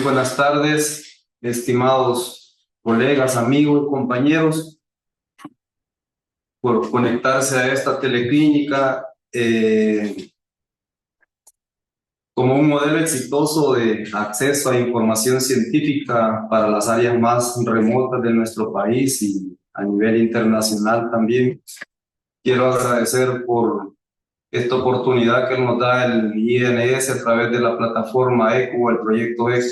buenas tardes, estimados colegas, amigos y compañeros, por conectarse a esta teleclínica como un modelo exitoso de acceso a información científica para las áreas más remotas de nuestro país y a nivel internacional también. Quiero agradecer por esta oportunidad que nos da el INS a través de la plataforma ECO, el proyecto ECO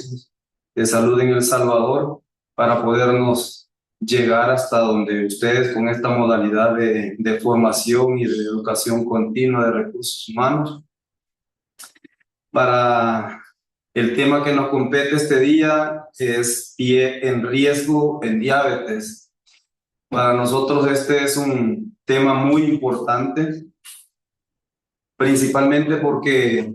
de salud en El Salvador, para podernos llegar hasta donde ustedes con esta modalidad de formación y de educación continua de recursos humanos. Para el tema que nos compete este día es pie en riesgo en diabetes. Para nosotros este es un tema muy importante, principalmente porque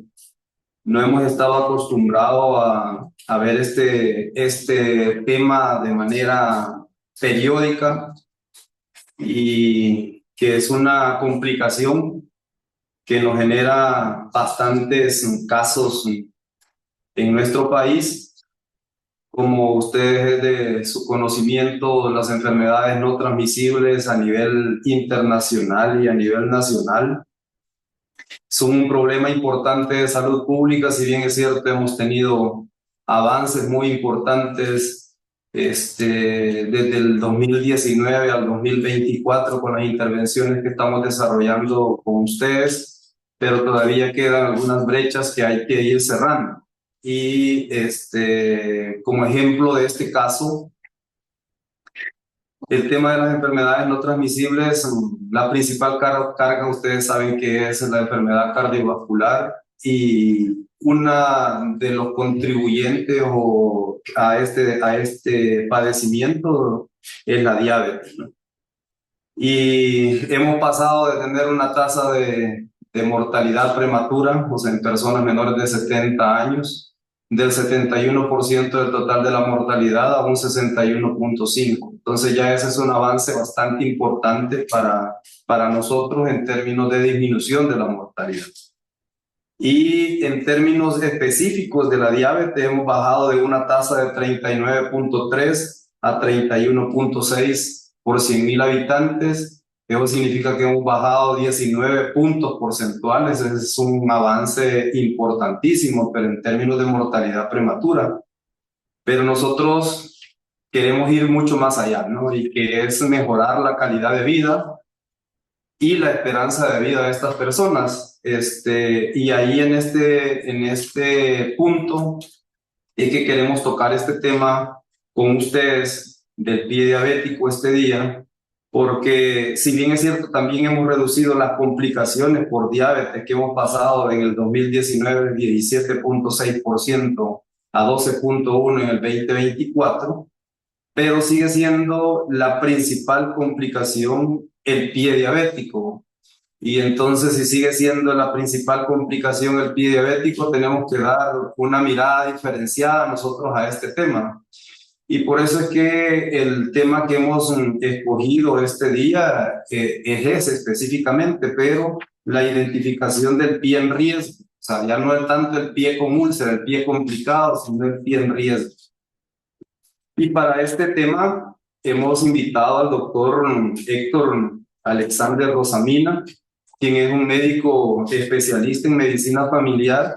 no hemos estado acostumbrados a ver este tema de manera periódica y que es una complicación que nos genera bastantes casos en nuestro país. Como ustedes de su conocimiento, las enfermedades no transmisibles a nivel internacional y a nivel nacional son un problema importante de salud pública. Si bien es cierto, hemos tenido avances muy importantes desde el 2019 al 2024 con las intervenciones que estamos desarrollando con ustedes, pero todavía quedan algunas brechas que hay que ir cerrando. Y como ejemplo de este caso, el tema de las enfermedades no transmisibles, la principal carga, ustedes saben que es la enfermedad cardiovascular, y una de los contribuyentes a este padecimiento es la diabetes, ¿no? Y hemos pasado de tener una tasa de mortalidad prematura, o sea, en personas menores de 70 años, del 71% del total de la mortalidad a un 61.5%. Entonces ya ese es un avance bastante importante para nosotros en términos de disminución de la mortalidad. Y en términos específicos de la diabetes, hemos bajado de una tasa de 39.3 a 31.6 por 100.000 habitantes. Eso significa que hemos bajado 19 puntos porcentuales. Es un avance importantísimo, pero en términos de mortalidad prematura. Pero nosotros queremos ir mucho más allá, ¿no? Y que es mejorar la calidad de vida y la esperanza de vida de estas personas. Y ahí en este punto es que queremos tocar este tema con ustedes del pie diabético este día, porque si bien es cierto, también hemos reducido las complicaciones por diabetes, que hemos pasado en el 2019 de 17.6% a 12.1% en el 2024, pero sigue siendo la principal complicación el pie diabético. Y entonces, si sigue siendo la principal complicación el pie diabético, tenemos que dar una mirada diferenciada nosotros a este tema. Y por eso es que el tema que hemos escogido este día es ese específicamente, pero la identificación del pie en riesgo. O sea, ya no es tanto el pie con úlcera, el pie complicado, sino el pie en riesgo. Y para este tema hemos invitado al doctor Héctor Alexander Rosamina, quien es un médico especialista en medicina familiar,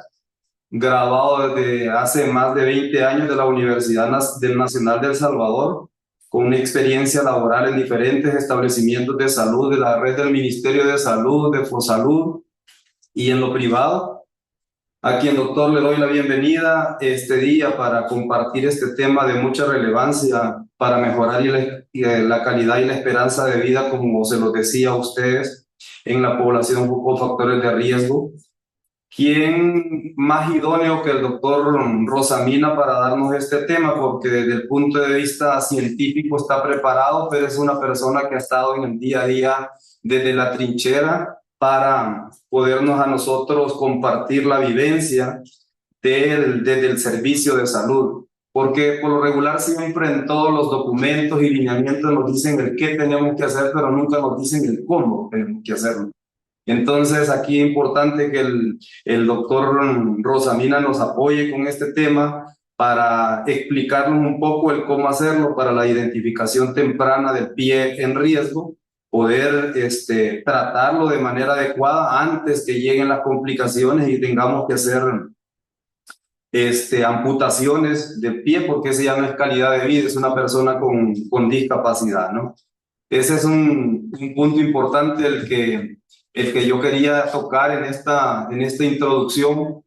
graduado desde hace más de 20 años de la Universidad Nacional de El Salvador, con una experiencia laboral en diferentes establecimientos de salud de la red del Ministerio de Salud, de Fosalud y en lo privado, a quien, doctor, le doy la bienvenida este día para compartir este tema de mucha relevancia para mejorar la calidad y la esperanza de vida, como se lo decía a ustedes, en la población con factores de riesgo. ¿Quién más idóneo que el doctor Rosamina para darnos este tema? Porque desde el punto de vista científico está preparado, pero es una persona que ha estado en el día a día desde la trinchera para podernos a nosotros compartir la vivencia desde el servicio de salud. Porque por lo regular siempre en todos los documentos y lineamientos nos dicen el qué tenemos que hacer, pero nunca nos dicen el cómo tenemos que hacerlo. Entonces aquí es importante que el doctor Rosamina nos apoye con este tema para explicarnos un poco el cómo hacerlo para la identificación temprana del pie en riesgo, poder tratarlo de manera adecuada antes que lleguen las complicaciones y tengamos que hacer amputaciones de pie, porque ese ya no es calidad de vida, es una persona con discapacidad, ¿no? Ese es un punto importante el que yo quería tocar en esta introducción.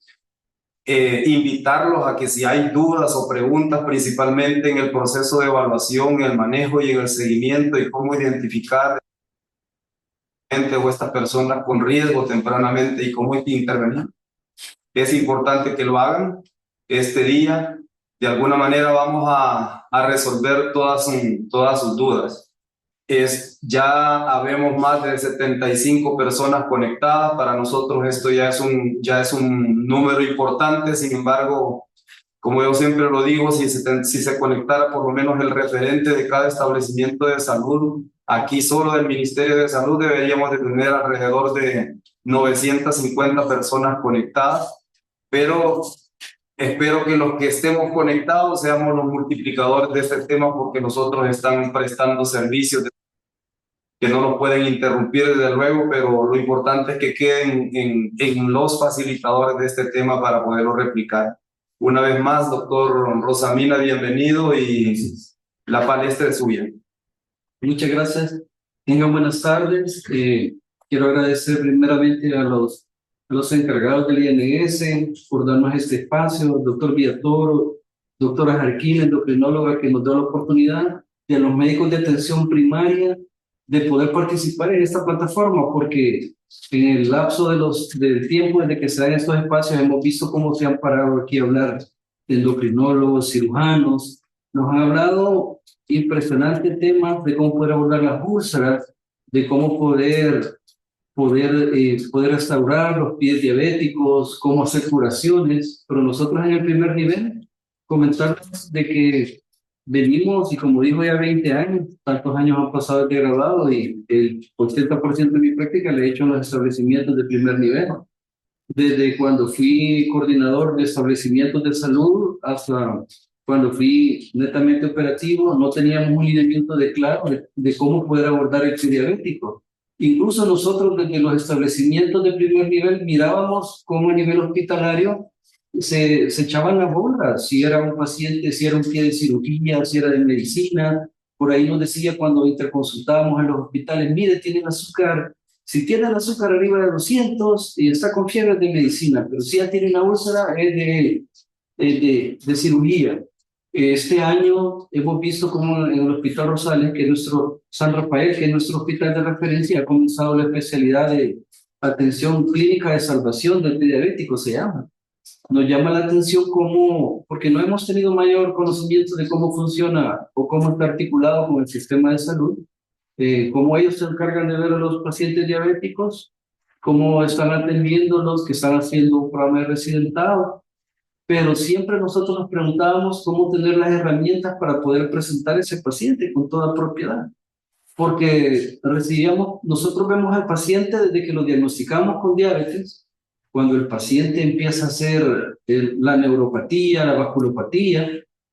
Invitarlos a que si hay dudas o preguntas, principalmente en el proceso de evaluación, en el manejo y en el seguimiento y cómo identificar gente o estas personas con riesgo tempranamente y cómo intervenir, es importante que lo hagan. Este día, de alguna manera, vamos a resolver todas sus dudas. Ya habemos más de 75 personas conectadas. Para nosotros esto ya es un número importante. Sin embargo, como yo siempre lo digo, si se conectara por lo menos el referente de cada establecimiento de salud, aquí solo del Ministerio de Salud deberíamos de tener alrededor de 950 personas conectadas, pero espero que los que estemos conectados seamos los multiplicadores de este tema, porque nosotros están prestando servicios que no nos pueden interrumpir desde luego, pero lo importante es que queden en los facilitadores de este tema para poderlo replicar. Una vez más, doctor Rosamina, bienvenido y la palestra es suya. Muchas gracias. Tengan buenas tardes. Quiero agradecer primeramente a los encargados del INS por darnos este espacio, doctor Villatoro, doctora Jarquín, endocrinóloga, que nos da la oportunidad, y a los médicos de atención primaria de poder participar en esta plataforma, porque en el lapso del tiempo desde que se dan estos espacios hemos visto cómo se han parado aquí a hablar de endocrinólogos, cirujanos. Nos han hablado impresionante tema de cómo poder abordar las úlceras, de cómo poder restaurar los pies diabéticos, cómo hacer curaciones, pero nosotros en el primer nivel comentarles de que venimos, y como dijo, ya 20 años, tantos años han pasado de graduado, y el 80% de mi práctica la he hecho en los establecimientos de primer nivel. Desde cuando fui coordinador de establecimientos de salud hasta cuando fui netamente operativo, no teníamos un lineamiento de claro de cómo poder abordar el pie diabético. Incluso nosotros desde los establecimientos de primer nivel mirábamos cómo a nivel hospitalario se echaban las bolas, si era un paciente, si era un pie de cirugía, si era de medicina. Por ahí nos decía cuando interconsultábamos en los hospitales, mire, tiene azúcar. Si tiene el azúcar arriba de 200 y está con fiebre de medicina, pero si ya tiene una úlcera es de cirugía. Este año hemos visto como en el Hospital Rosales, que es nuestro San Rafael, que es nuestro hospital de referencia, ha comenzado la especialidad de atención clínica de salvación del pie diabético, se llama. Nos llama la atención cómo, porque no hemos tenido mayor conocimiento de cómo funciona o cómo está articulado con el sistema de salud, cómo ellos se encargan de ver a los pacientes diabéticos, cómo están atendiendo los que están haciendo un programa de residentado, pero siempre nosotros nos preguntábamos cómo tener las herramientas para poder presentar a ese paciente con toda propiedad. Porque nosotros vemos al paciente desde que lo diagnosticamos con diabetes, cuando el paciente empieza a hacer la neuropatía, la vasculopatía,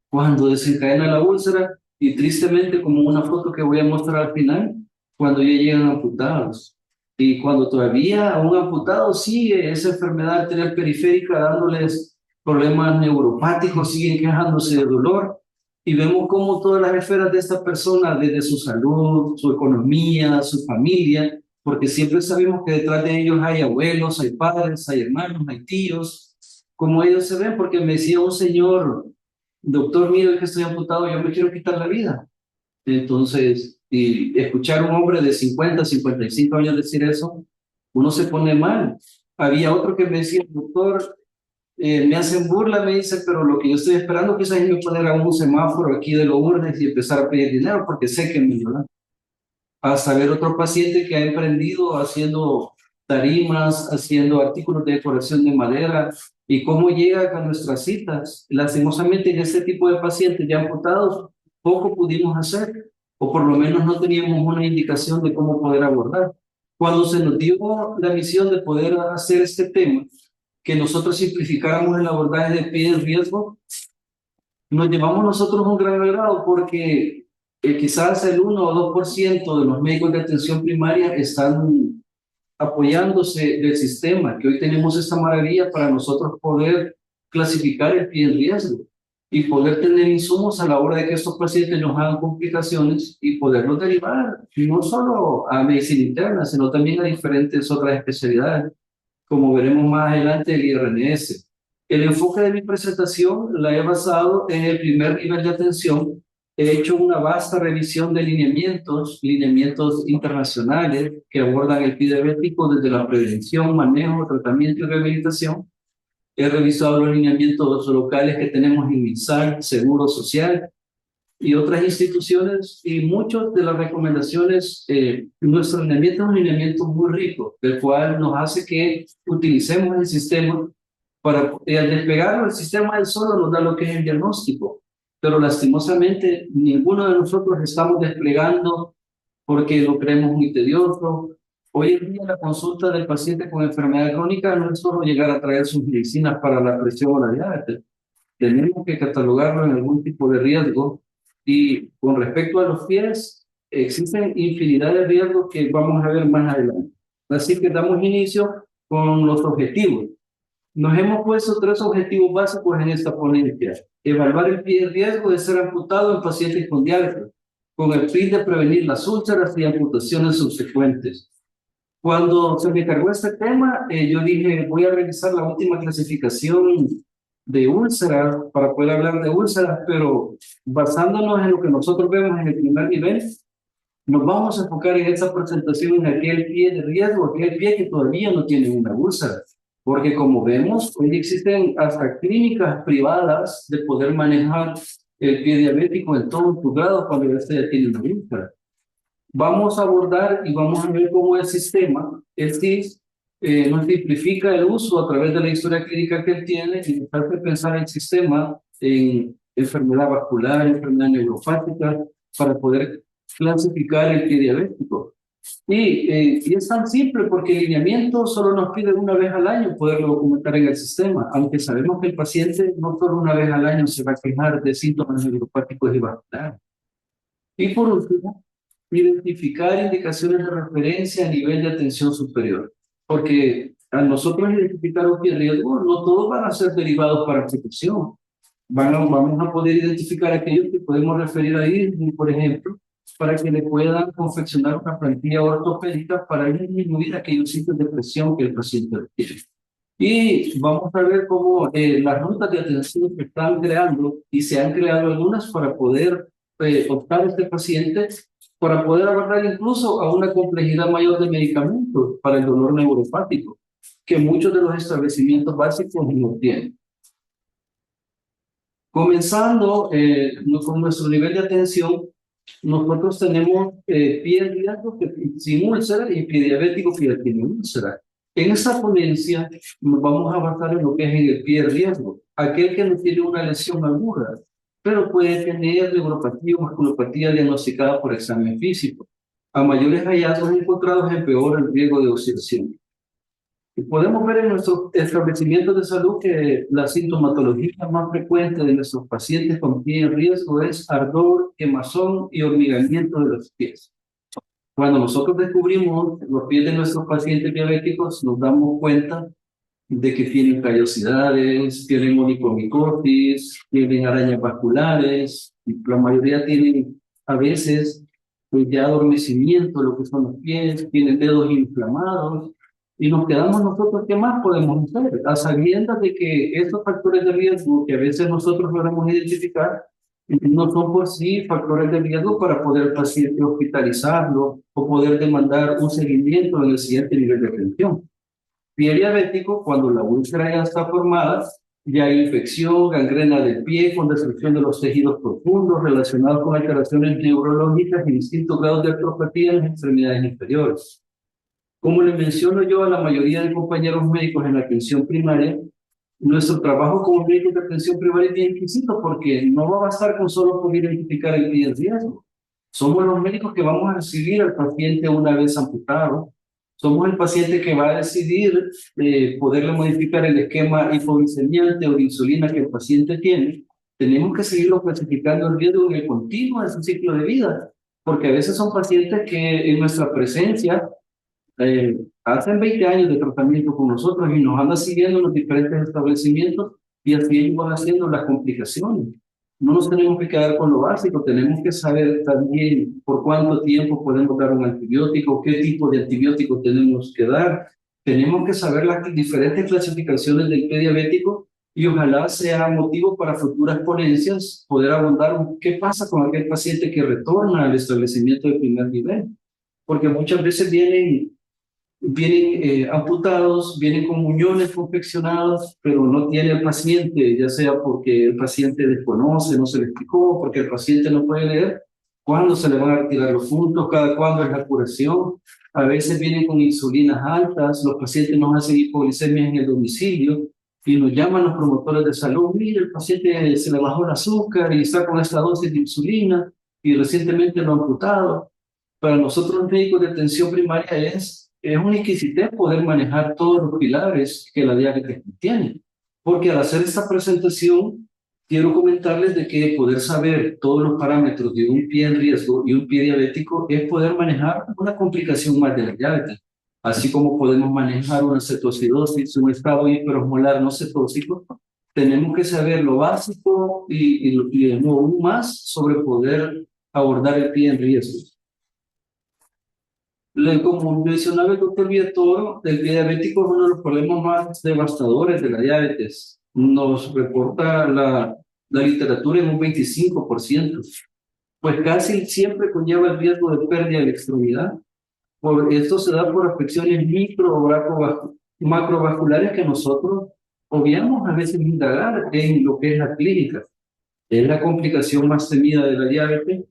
cuando desencadena la úlcera, y tristemente, como una foto que voy a mostrar al final, cuando ya llegan amputados. Y cuando todavía a un amputado sigue esa enfermedad arterial periférica dándoles problemas neuropáticos, siguen quejándose de dolor, y vemos cómo todas las esferas de esta persona, desde su salud, su economía, su familia, porque siempre sabemos que detrás de ellos hay abuelos, hay padres, hay hermanos, hay tíos, como ellos se ven, porque me decía un señor, doctor, mire que estoy amputado, yo me quiero quitar la vida. Entonces, y escuchar a un hombre de 50, 55 años decir eso, uno se pone mal. Había otro que me decía, doctor, me hacen burla, me dice, pero lo que yo estoy esperando quizás es me poner a un semáforo aquí de Lourdes y empezar a pedir dinero porque sé que me ayuda. Hasta ver otro paciente que ha emprendido haciendo tarimas, haciendo artículos de decoración de madera, y cómo llega a nuestras citas. Lastimosamente en este tipo de pacientes ya amputados poco pudimos hacer, o por lo menos no teníamos una indicación de cómo poder abordar. Cuando se nos dio la misión de poder hacer este tema, que nosotros simplificáramos el abordaje de pie en riesgo, nos llevamos nosotros un gran agrado porque quizás el 1 o 2% de los médicos de atención primaria están apoyándose del sistema, que hoy tenemos esta maravilla para nosotros poder clasificar el pie en riesgo y poder tener insumos a la hora de que estos pacientes nos hagan complicaciones y poderlos derivar no solo a medicina interna, sino también a diferentes otras especialidades, como veremos más adelante el IRNS. El enfoque de mi presentación la he basado en el primer nivel de atención. He hecho una vasta revisión de lineamientos internacionales que abordan el pie diabético desde la prevención, manejo, tratamiento y rehabilitación. He revisado los lineamientos locales que tenemos en MINSAL, Seguro Social y otras instituciones, y muchas de las recomendaciones, nuestro lineamiento es un lineamiento muy rico, del cual nos hace que utilicemos el sistema para, al despegarlo, el sistema del solo nos da lo que es el diagnóstico, pero lastimosamente ninguno de nosotros estamos desplegando porque lo creemos muy tedioso. Hoy en día la consulta del paciente con enfermedad crónica no es solo llegar a traer sus medicinas para la presión o la diabetes. Tenemos que catalogarlo en algún tipo de riesgo, y con respecto a los pies, existen infinidad de riesgos que vamos a ver más adelante. Así que damos inicio con los objetivos. Nos hemos puesto 3 objetivos básicos en esta ponencia. Evaluar el pie de riesgo de ser amputado en pacientes con diálisis, con el fin de prevenir las úlceras y amputaciones subsecuentes. Cuando se me cargó este tema, yo dije, voy a revisar la última clasificación de úlceras para poder hablar de úlceras, pero basándonos en lo que nosotros vemos en el primer nivel, nos vamos a enfocar en esta presentación en aquel pie de riesgo, aquel pie que todavía no tiene una úlcera, porque como vemos, hoy existen hasta clínicas privadas de poder manejar el pie diabético en todos sus grados cuando este ya tiene una úlcera. Vamos a abordar y vamos a ver cómo el sistema, el CIS, nos simplifica el uso a través de la historia clínica que él tiene y nos hace pensar el sistema en enfermedad vascular, enfermedad neuropática, para poder clasificar el pie diabético. Y es tan simple porque el lineamiento solo nos pide una vez al año poderlo documentar en el sistema, aunque sabemos que el paciente no solo una vez al año se va a quejar de síntomas neuropáticos y vasculares. Y por último, identificar indicaciones de referencia a nivel de atención superior, porque a nosotros identificar un pie de riesgo, no todos van a ser derivados para aplicación. Vamos a poder identificar aquellos que podemos referir a IRNI, por ejemplo, para que le puedan confeccionar una plantilla ortopédica para disminuir aquellos sitios de presión que el paciente tiene. Y vamos a ver cómo las rutas de atención se están creando, y se han creado algunas para poder optar a este paciente, para poder abordar incluso a una complejidad mayor de medicamentos para el dolor neuropático, que muchos de los establecimientos básicos no tienen. Comenzando con nuestro nivel de atención, nosotros tenemos pie en riesgo sin úlcera y pie diabético que ya tiene úlcera. En esta ponencia nos vamos a basar en lo que es en el pie de riesgo, aquel que no tiene una lesión aguda, pero puede tener neuropatía o musculopatía diagnosticada por examen físico. A mayores hallazgos encontrados empeora el riesgo de oxidación. Y podemos ver en nuestros establecimientos de salud que la sintomatología más frecuente de nuestros pacientes con pie en riesgo es ardor, quemazón y hormigamiento de los pies. Cuando nosotros descubrimos los pies de nuestros pacientes diabéticos, nos damos cuenta de que tienen callosidades, tienen onicomicosis, tienen arañas vasculares, y la mayoría tienen a veces pues ya adormecimiento, lo que son los pies, tienen dedos inflamados, y nos quedamos nosotros, ¿qué más podemos hacer? A sabiendas de que estos factores de riesgo que a veces nosotros logramos identificar no son por sí factores de riesgo para poder al paciente hospitalizarlo o poder demandar un seguimiento en el siguiente nivel de atención. Pie diabético, cuando la úlcera ya está formada, ya hay infección, gangrena del pie con destrucción de los tejidos profundos relacionados con alteraciones neurológicas y distintos grados de artropatía en las extremidades inferiores. Como le menciono yo a la mayoría de compañeros médicos en la atención primaria, nuestro trabajo como médicos de atención primaria es bien exquisito porque no va a bastar con solo poder identificar el pie de riesgo. Somos los médicos que vamos a recibir al paciente una vez amputado. Somos el paciente que va a decidir poderle modificar el esquema hipoglicemiante o de insulina que el paciente tiene Tenemos que seguirlo clasificando el riesgo en el continuo de su ciclo de vida, porque a veces son pacientes que en nuestra presencia hacen 20 años de tratamiento con nosotros y nos andan siguiendo en los diferentes establecimientos y así ellos van haciendo las complicaciones. No nos tenemos que quedar con lo básico, tenemos que saber también por cuánto tiempo podemos dar un antibiótico, qué tipo de antibiótico tenemos que dar. Tenemos que saber las diferentes clasificaciones del pie diabético y ojalá sea motivo para futuras ponencias poder abordar qué pasa con aquel paciente que retorna al establecimiento de primer nivel, porque muchas veces vienen amputados, vienen con muñones confeccionados, pero no tiene el paciente, ya sea porque el paciente desconoce, no se le explicó, porque el paciente no puede leer, cuándo se le van a retirar los puntos, cada cuándo es la curación. A veces vienen con insulinas altas, los pacientes nos hacen hipoglicemia en el domicilio y nos llaman los promotores de salud, mire, el paciente se le bajó el azúcar y está con esta dosis de insulina y recientemente lo han amputado. Para nosotros los médicos de atención primaria es una exquisitez poder manejar todos los pilares que la diabetes tiene. Porque al hacer esta presentación, quiero comentarles de que poder saber todos los parámetros de un pie en riesgo y un pie diabético es poder manejar una complicación más de la diabetes. Así como podemos manejar una cetoacidosis, un estado hiperosmolar no cetóxico, tenemos que saber lo básico y de nuevo aún más sobre poder abordar el pie en riesgo. Como mencionaba el doctor Villatoro, el pie diabético es uno de los problemas más devastadores de la diabetes. Nos reporta la literatura en un 25%. Pues casi siempre conlleva el riesgo de pérdida de la extremidad. Esto se da por afecciones micro o macrovasculares que nosotros obviamos a veces indagar en lo que es la clínica. Es la complicación más temida de la diabetes,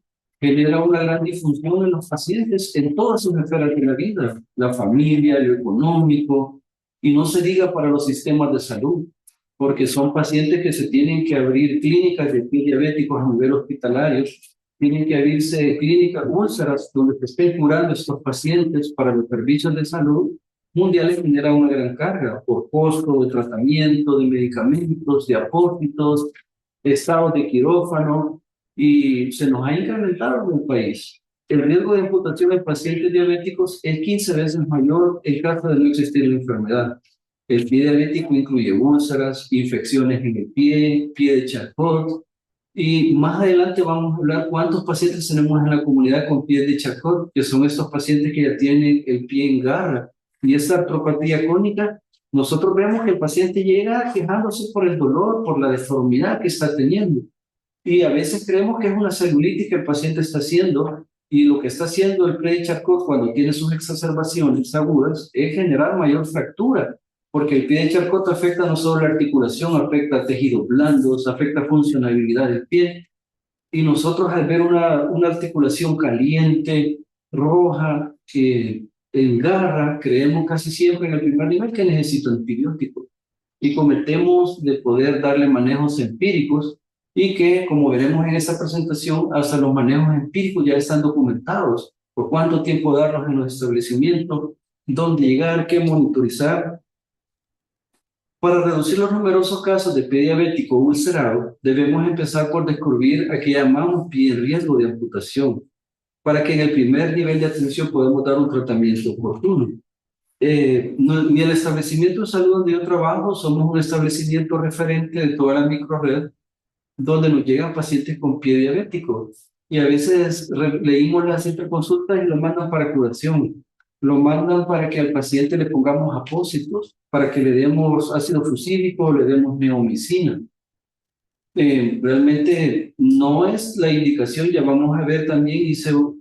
genera una gran disfunción en los pacientes en todas sus esferas de la vida, la familia, lo económico, y no se diga para los sistemas de salud, porque son pacientes que se tienen que abrir clínicas de pie diabéticos a nivel hospitalario, tienen que abrirse clínicas úlceras donde se estén curando estos pacientes para los servicios de salud mundiales, genera una gran carga por costo de tratamiento, de medicamentos, de apósitos, estados de quirófano, y se nos ha incrementado en el país. El riesgo de amputación en pacientes diabéticos es 15 veces mayor en caso de no existir la enfermedad. El pie diabético incluye úlceras, infecciones en el pie de Charcot, y más adelante vamos a hablar cuántos pacientes tenemos en la comunidad con pie de Charcot, que son estos pacientes que ya tienen el pie en garra. Y esta artropatía crónica, nosotros vemos que el paciente llega quejándose por el dolor, por la deformidad que está teniendo. Y a veces creemos que es una celulitis que el paciente está haciendo, y lo que está haciendo el pie de Charcot cuando tiene sus exacerbaciones agudas es generar mayor fractura, porque el pie de Charcot afecta no solo la articulación, afecta tejidos blandos, afecta funcionalidad del pie, y nosotros al ver una articulación caliente, roja, que engarra, creemos casi siempre en el primer nivel que necesita antibióticos, y cometemos de poder darle manejos empíricos y que, como veremos en esta presentación, hasta los manejos empíricos ya están documentados, por cuánto tiempo darlos en los establecimientos, dónde llegar, qué monitorizar. Para reducir los numerosos casos de pie diabético ulcerado, debemos empezar por descubrir a qué llamamos pie en riesgo de amputación, para que en el primer nivel de atención podamos dar un tratamiento oportuno. Ni el establecimiento de salud donde yo trabajo, somos un establecimiento referente de toda la microred, donde nos llegan pacientes con pie diabético. Y a veces leímos las interconsultas y lo mandan para curación. Lo mandan para que al paciente le pongamos apósitos, para que le demos ácido fusilíco, le demos neomicina. Realmente no es la indicación. Ya vamos a ver también,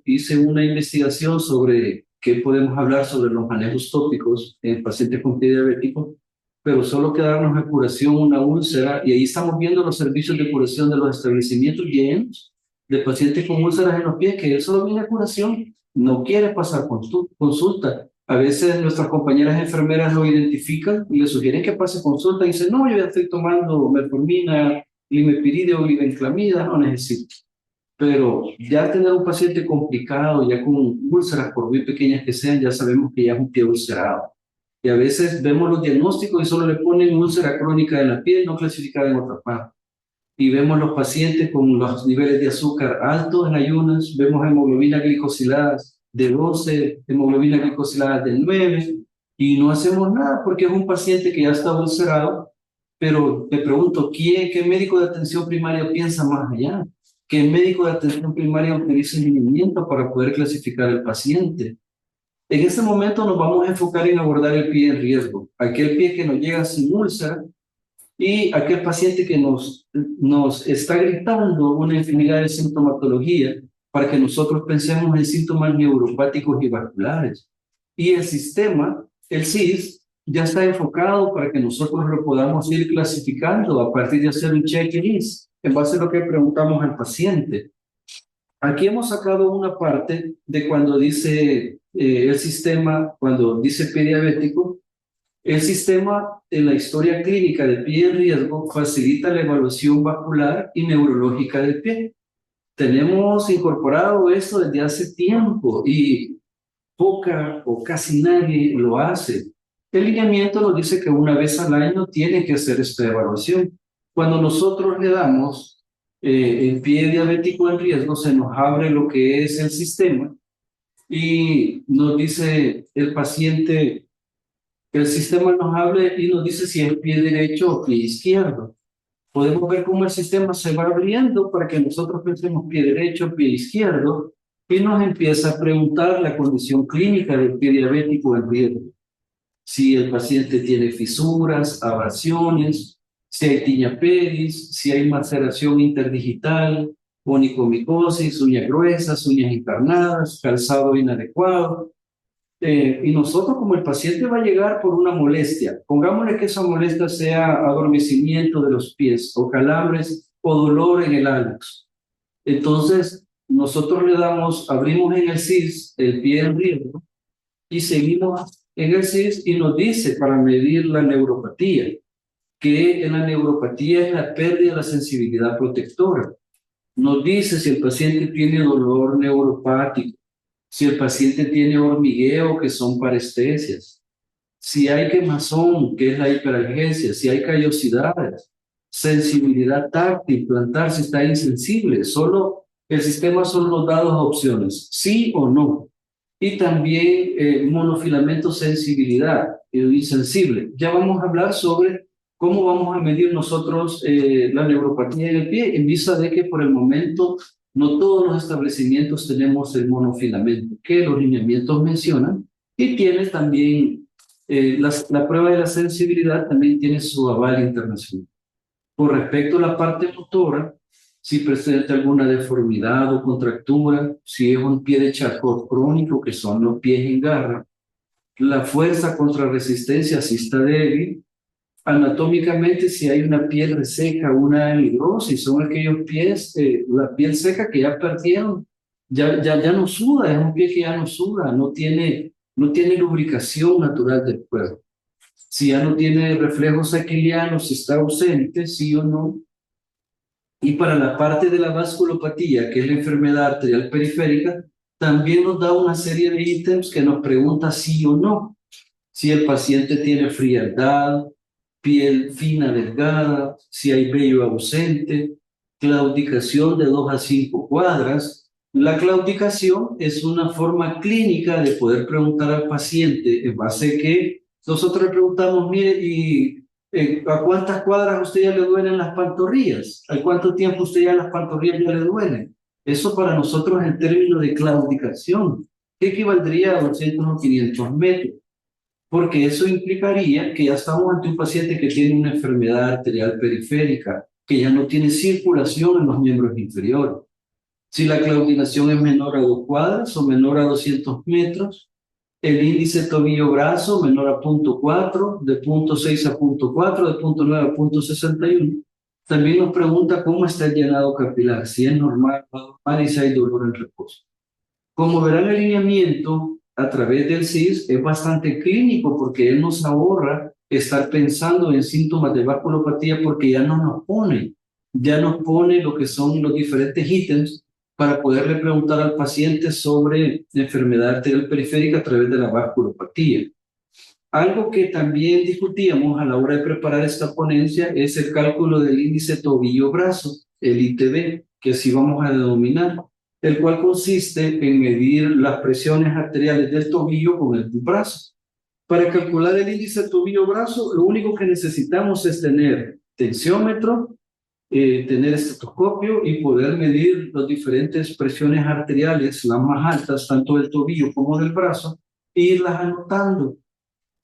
hice una investigación sobre qué podemos hablar sobre los manejos tópicos en pacientes con pie diabético, pero solo quedarnos en curación una úlcera, y ahí estamos viendo los servicios de curación de los establecimientos llenos de pacientes con úlceras en los pies, que él solo viene a curación, no quiere pasar consulta. A veces nuestras compañeras enfermeras lo identifican y le sugieren que pase consulta y dicen, no, yo ya estoy tomando metformina, limepiride o glibenclamida, no necesito. Pero ya tener un paciente complicado, ya con úlceras, por muy pequeñas que sean, ya sabemos que ya es un pie ulcerado. Y a veces vemos los diagnósticos y solo le ponen úlcera crónica en la piel, no clasificada en otra parte. y vemos los pacientes con los niveles de azúcar altos en ayunas, vemos hemoglobina glicosiladas de 12, hemoglobina glicosiladas de 9, y no hacemos nada porque es un paciente que ya está ulcerado, pero te pregunto, ¿qué médico de atención primaria piensa más allá? ¿Qué médico de atención primaria utiliza el lineamiento para poder clasificar al paciente? En este momento nos vamos a enfocar en abordar el pie en riesgo, aquel pie que nos llega sin úlcera y aquel paciente que nos está gritando una infinidad de sintomatología para que nosotros pensemos en síntomas neuropáticos y vasculares. Y el sistema, el SIS, ya está enfocado para que nosotros lo podamos ir clasificando a partir de hacer un checklist en base a lo que preguntamos al paciente. Aquí hemos sacado una parte de cuando dice el sistema, cuando dice pie diabético, el sistema en la historia clínica del pie en riesgo facilita la evaluación vascular y neurológica del pie. Tenemos incorporado esto desde hace tiempo y poca o casi nadie lo hace. El lineamiento nos dice que una vez al año tiene que hacer esta evaluación. Cuando nosotros le damos el pie diabético en riesgo, se nos abre lo que es el sistema y nos dice el paciente, el sistema nos habla y nos dice si es pie derecho o pie izquierdo. Podemos ver cómo el sistema se va abriendo para que nosotros pensemos pie derecho, pie izquierdo, y nos empieza a preguntar la condición clínica del pie diabético en riesgo. Si el paciente tiene fisuras, abrasiones, si hay tiña pedis, si hay maceración interdigital, onicomicosis, uñas gruesas, uñas encarnadas, calzado inadecuado. Y nosotros, como el paciente va a llegar por una molestia, pongámosle que esa molestia sea adormecimiento de los pies o calambres o dolor en el hallux. Entonces, nosotros le damos, abrimos en el CIS el pie en riesgo y seguimos en el CIS y nos dice para medir la neuropatía, que en la neuropatía es la pérdida de la sensibilidad protectora. Nos dice si el paciente tiene dolor neuropático, si el paciente tiene hormigueo, que son parestesias, si hay quemazón, que es la hiperalgesia, si hay callosidades, sensibilidad táctil, plantar si está insensible. Solo el sistema solo nos da dos opciones, sí o no. Y también monofilamento sensibilidad, insensible. Ya vamos a hablar sobre cómo vamos a medir nosotros la neuropatía en el pie, en vista de que por el momento no todos los establecimientos tenemos el monofilamento que los lineamientos mencionan, y tiene también la prueba de la sensibilidad también tiene su aval internacional. Con respecto a la parte motora, si presenta alguna deformidad o contractura, si es un pie de Charcot crónico, que son los pies en garra, la fuerza contra resistencia si está débil, anatómicamente si hay una piel reseca, una anhidrosis, son aquellos pies, la piel seca que ya perdieron, ya no suda, es un pie que ya no suda, no tiene lubricación natural del cuerpo. Si ya no tiene reflejos aquilianos, si está ausente, sí o no. Y para la parte de la vasculopatía, que es la enfermedad arterial periférica, también nos da una serie de ítems que nos pregunta sí o no. Si el paciente tiene frialdad, piel fina delgada, si hay vello ausente, claudicación de 2 a 5 cuadras. La claudicación es una forma clínica de poder preguntar al paciente en base a que nosotros le preguntamos, mire, ¿y a cuántas cuadras a usted ya le duelen las pantorrillas? ¿A cuánto tiempo usted ya las pantorrillas ya le duelen? Eso para nosotros en términos de claudicación, ¿qué equivaldría a 200 o 500 metros? Porque eso implicaría que ya estamos ante un paciente que tiene una enfermedad arterial periférica, que ya no tiene circulación en los miembros inferiores. Si la claudicación es menor a 2 cuadras o menor a 200 metros, el índice tobillo-brazo menor a 0.4, de 0.6 a 0.4, de 0.9 a 0.61. También nos pregunta cómo está el llenado capilar, si es normal y si hay dolor en reposo. Como verán, el alineamiento a través del CIS es bastante clínico porque él nos ahorra estar pensando en síntomas de vasculopatía porque ya no nos pone lo que son los diferentes ítems para poderle preguntar al paciente sobre la enfermedad arterial periférica a través de la vasculopatía. Algo que también discutíamos a la hora de preparar esta ponencia es el cálculo del índice tobillo-brazo, el ITB, que así vamos a denominar, el cual consiste en medir las presiones arteriales del tobillo con el brazo. Para calcular el índice tobillo-brazo, lo único que necesitamos es tener tensiómetro, tener estetoscopio y poder medir las diferentes presiones arteriales, las más altas, tanto del tobillo como del brazo, e irlas anotando,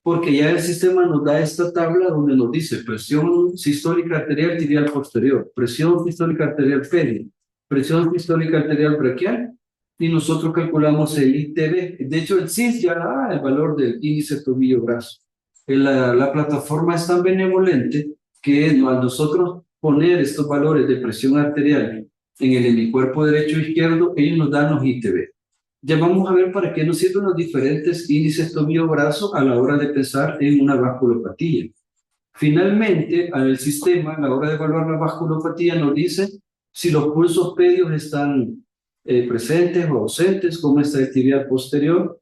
porque ya el sistema nos da esta tabla donde nos dice presión sistólica arterial tibial posterior, presión sistólica arterial pedia, presión sistólica arterial braquial, y nosotros calculamos el ITB. De hecho, el CIS ya da el valor del índice tobillo-brazo. La plataforma es tan benevolente que al nosotros poner estos valores de presión arterial en el hemicuerpo derecho e izquierdo, ellos nos dan los ITB. Ya vamos a ver para qué nos sirven los diferentes índices tobillo-brazo a la hora de pensar en una vasculopatía. Finalmente, el sistema, a la hora de evaluar la vasculopatía, nos dice si los pulsos pedios están presentes o ausentes, cómo está el tibial posterior,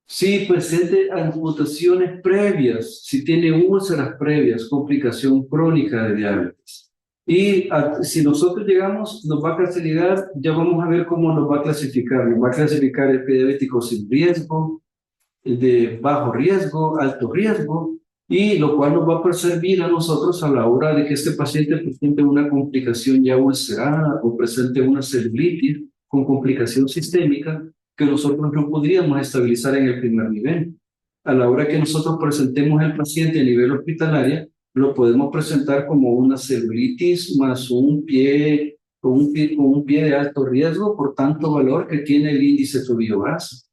si presente amputaciones previas, si tiene úlceras previas, complicación crónica de diabetes. Y si nosotros llegamos, nos va a clasificar, ya vamos a ver cómo nos va a clasificar. Nos va a clasificar el diabético sin riesgo, el de bajo riesgo, alto riesgo, y lo cual nos va a servir a nosotros a la hora de que este paciente presente una complicación ya ulcerada o presente una celulitis con complicación sistémica que nosotros no podríamos estabilizar en el primer nivel. A la hora que nosotros presentemos el paciente a nivel hospitalario, lo podemos presentar como una celulitis más un pie con un pie de alto riesgo por tanto valor que tiene el índice tobillo-brazo.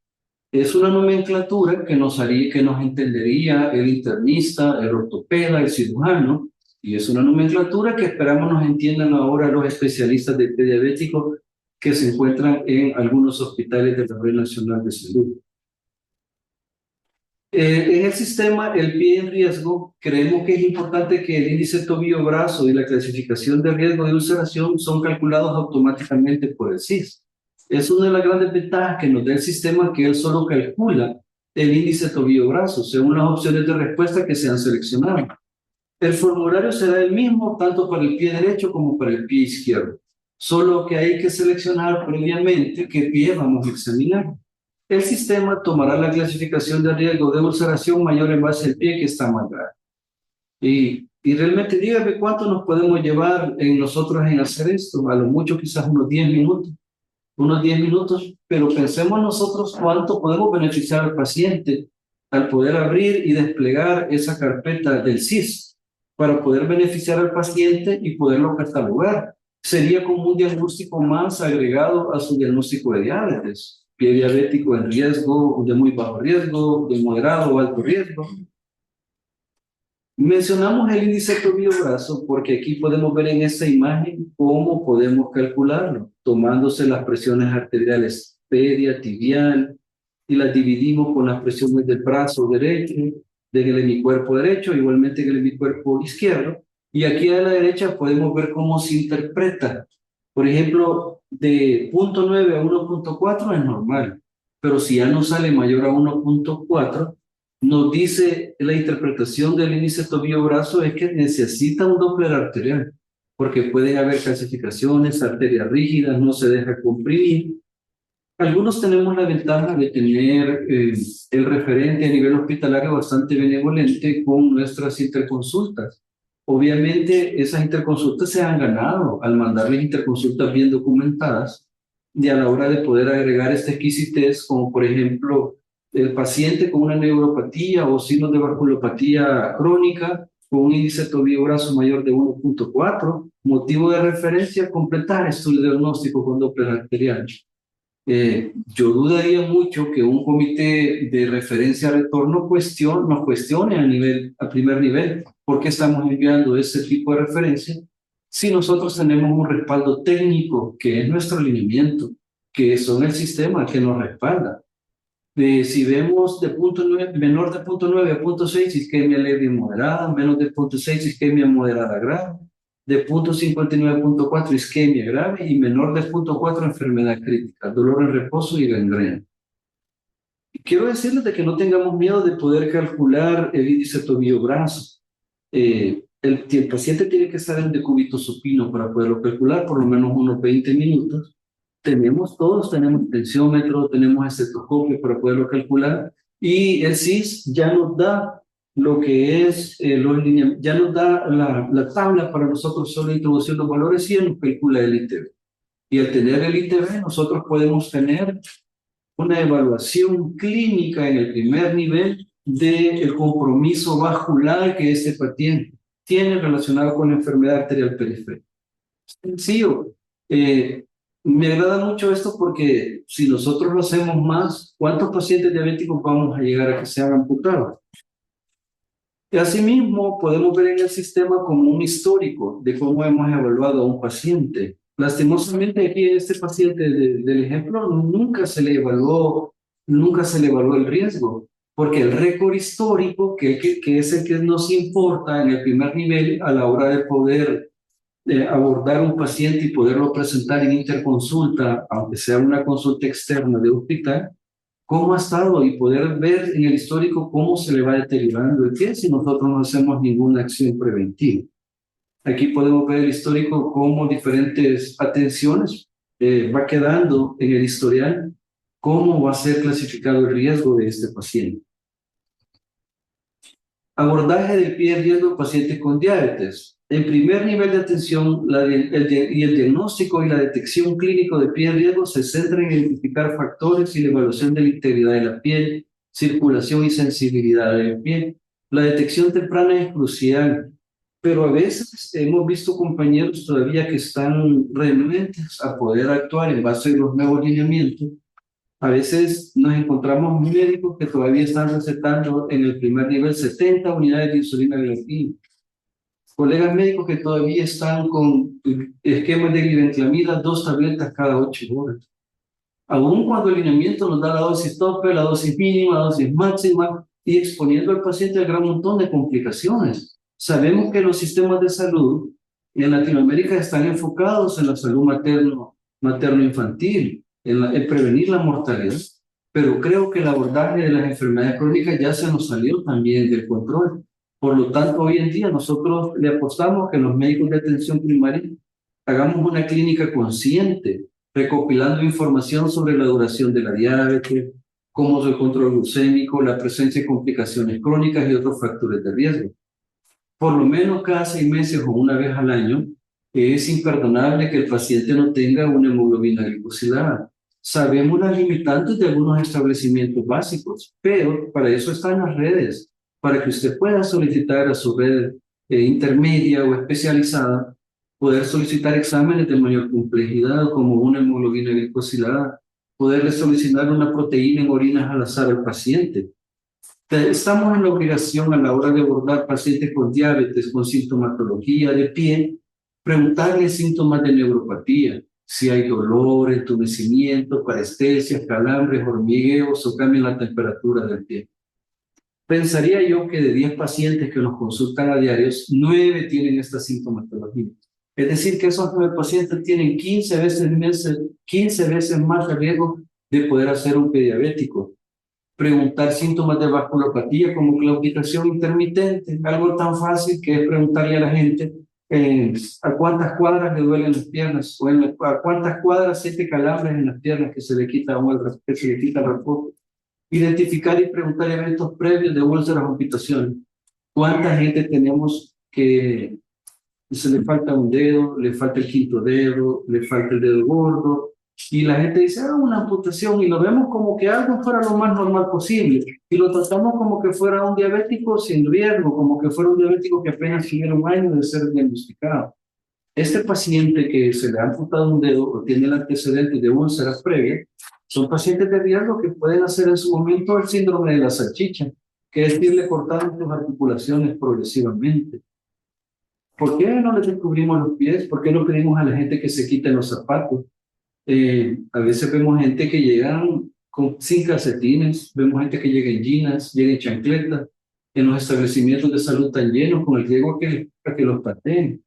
Es una nomenclatura que nos entendería el internista, el ortopeda, el cirujano, y es una nomenclatura que esperamos nos entiendan ahora los especialistas de pie diabético que se encuentran en algunos hospitales de la Red Nacional de Salud. En el sistema, el pie en riesgo, creemos que es importante que el índice tobillo-brazo y la clasificación de riesgo de ulceración son calculados automáticamente por el CIS. Es una de las grandes ventajas que nos da el sistema, que él solo calcula el índice tobillo-brazo según las opciones de respuesta que se han seleccionado. El formulario será el mismo tanto para el pie derecho como para el pie izquierdo, solo que hay que seleccionar previamente qué pie vamos a examinar. El sistema tomará la clasificación de riesgo de ulceración mayor en base al pie que está más grave. Y realmente dígame cuánto nos podemos llevar nosotros en hacer esto, a lo mucho quizás unos 10 minutos, pero pensemos nosotros cuánto podemos beneficiar al paciente al poder abrir y desplegar esa carpeta del CIS para poder beneficiar al paciente y poderlo catalogar. Sería como un diagnóstico más agregado a su diagnóstico de diabetes. Pie diabético en riesgo, de muy bajo riesgo, de moderado o alto riesgo. Mencionamos el índice tobillo-brazo porque aquí podemos ver en esta imagen cómo podemos calcularlo, tomándose las presiones arteriales pedia, tibial, y las dividimos con las presiones del brazo derecho, del hemicuerpo derecho, igualmente en el hemicuerpo izquierdo, y aquí a la derecha podemos ver cómo se interpreta. Por ejemplo, de 0.9 a 1.4 es normal, pero si ya no sale mayor a 1.4, nos dice la interpretación del índice tobillo-brazo es que necesita un Doppler arterial, porque pueden haber calcificaciones, arterias rígidas, no se deja comprimir. Algunos tenemos la ventaja de tener el referente a nivel hospitalario bastante benevolente con nuestras interconsultas. Obviamente esas interconsultas se han ganado al mandarles interconsultas bien documentadas y a la hora de poder agregar esta exquisitez, como por ejemplo el paciente con una neuropatía o signos de vasculopatía crónica con un índice tobillo-brazo mayor de 1.4, motivo de referencia, completar estudio diagnóstico con Doppler arterial. Yo dudaría mucho que un comité de referencia retorno nos cuestione a primer nivel por qué estamos enviando ese tipo de referencia si nosotros tenemos un respaldo técnico que es nuestro alineamiento, que son el sistema que nos respalda. Si vemos menor de 0.9 a 0.6 isquemia leve y moderada, menos de 0.6 isquemia moderada grave, de 0.59 a 0.4 isquemia grave y menor de 0.4 enfermedad crítica, dolor en reposo y gangrena. Quiero decirles de que no tengamos miedo de poder calcular el índice tobillo-brazo. El paciente tiene que estar en decúbito supino para poderlo calcular, por lo menos unos 20 minutos. Todos tenemos tensiómetro, tenemos estetoscopio para poderlo calcular, y el CIS ya nos da lo que es, ya nos da la tabla para nosotros solo introducir los valores y él nos calcula el ITV. Y al tener el ITV, nosotros podemos tener una evaluación clínica en el primer nivel del compromiso vascular que este paciente tiene relacionado con la enfermedad arterial periférica. Sencillo. Me agrada mucho esto porque si nosotros lo hacemos más, ¿cuántos pacientes diabéticos vamos a llegar a que sean amputados? Y asimismo, podemos ver en el sistema como un histórico de cómo hemos evaluado a un paciente. Lastimosamente, aquí en este paciente del ejemplo nunca se le evaluó el riesgo, porque el récord histórico, que es el que nos importa en el primer nivel a la hora de poder abordar un paciente y poderlo presentar en interconsulta, aunque sea una consulta externa de hospital, cómo ha estado y poder ver en el histórico cómo se le va deteriorando el pie si nosotros no hacemos ninguna acción preventiva. Aquí podemos ver el histórico cómo diferentes atenciones va quedando en el historial, cómo va a ser clasificado el riesgo de este paciente. Abordaje del pie en riesgo de pacientes con diabetes. El primer nivel de atención y el diagnóstico y la detección clínico de pie en riesgo se centra en identificar factores y la evaluación de la integridad de la piel, circulación y sensibilidad del pie. La detección temprana es crucial, pero a veces hemos visto compañeros todavía que están renuentes a poder actuar en base a los nuevos lineamientos. A veces nos encontramos médicos que todavía están recetando en el primer nivel 70 unidades de insulina glargina. Colegas médicos que todavía están con esquemas de glibenclamida, 2 tabletas cada 8 horas. Aún cuando el lineamiento nos da la dosis tope, la dosis mínima, la dosis máxima, y exponiendo al paciente al gran montón de complicaciones. Sabemos que los sistemas de salud en Latinoamérica están enfocados en la salud materno-infantil, en prevenir la mortalidad, pero creo que el abordaje de las enfermedades crónicas ya se nos salió también del control. Por lo tanto, hoy en día nosotros le apostamos que los médicos de atención primaria hagamos una clínica consciente, recopilando información sobre la duración de la diabetes, cómo es el control glucémico, la presencia de complicaciones crónicas y otros factores de riesgo. Por lo menos cada 6 meses o una vez al año, es imperdonable que el paciente no tenga una hemoglobina glicosilada. Sabemos las limitantes de algunos establecimientos básicos, pero para eso están las redes, para que usted pueda solicitar a su red intermedia o especializada, poder solicitar exámenes de mayor complejidad como una hemoglobina glicosilada, poderle solicitar una proteína en orinas al azar al paciente. Estamos en la obligación a la hora de abordar pacientes con diabetes, con sintomatología de pie, preguntarles síntomas de neuropatía, si hay dolor, entumecimiento, parestesias, calambres, hormigueos o cambio en la temperatura del pie. Pensaría yo que de 10 pacientes que nos consultan a diarios, 9 tienen esta sintomatología. Es decir, que esos 9 pacientes tienen 15 veces más riesgo de poder hacer un prediabético. Preguntar síntomas de vasculopatía como claudicación intermitente, algo tan fácil que es preguntarle a la gente a cuántas cuadras le duelen las piernas o a cuántas cuadras siente calambres en las piernas que se le quita el reposo. Identificar y preguntar eventos previos de úlceras o amputaciones. ¿Cuánta gente tenemos que se le falta un dedo, le falta el quinto dedo, le falta el dedo gordo? Y la gente dice, una amputación, y lo vemos como que algo fuera lo más normal posible, y lo tratamos como que fuera un diabético sin riesgo, como que fuera un diabético que apenas tuviera un año de ser diagnosticado. Este paciente que se le ha amputado un dedo o tiene el antecedente de úlceras previas, son pacientes de riesgo que pueden hacer en su momento el síndrome de la salchicha, que es irle cortando sus articulaciones progresivamente. ¿Por qué no les descubrimos los pies? ¿Por qué no pedimos a la gente que se quiten los zapatos? A veces vemos gente que llegan sin calcetines, vemos gente que llega en jeans, llega en chancletas, en los establecimientos de salud tan llenos con el riesgo a que los pateen.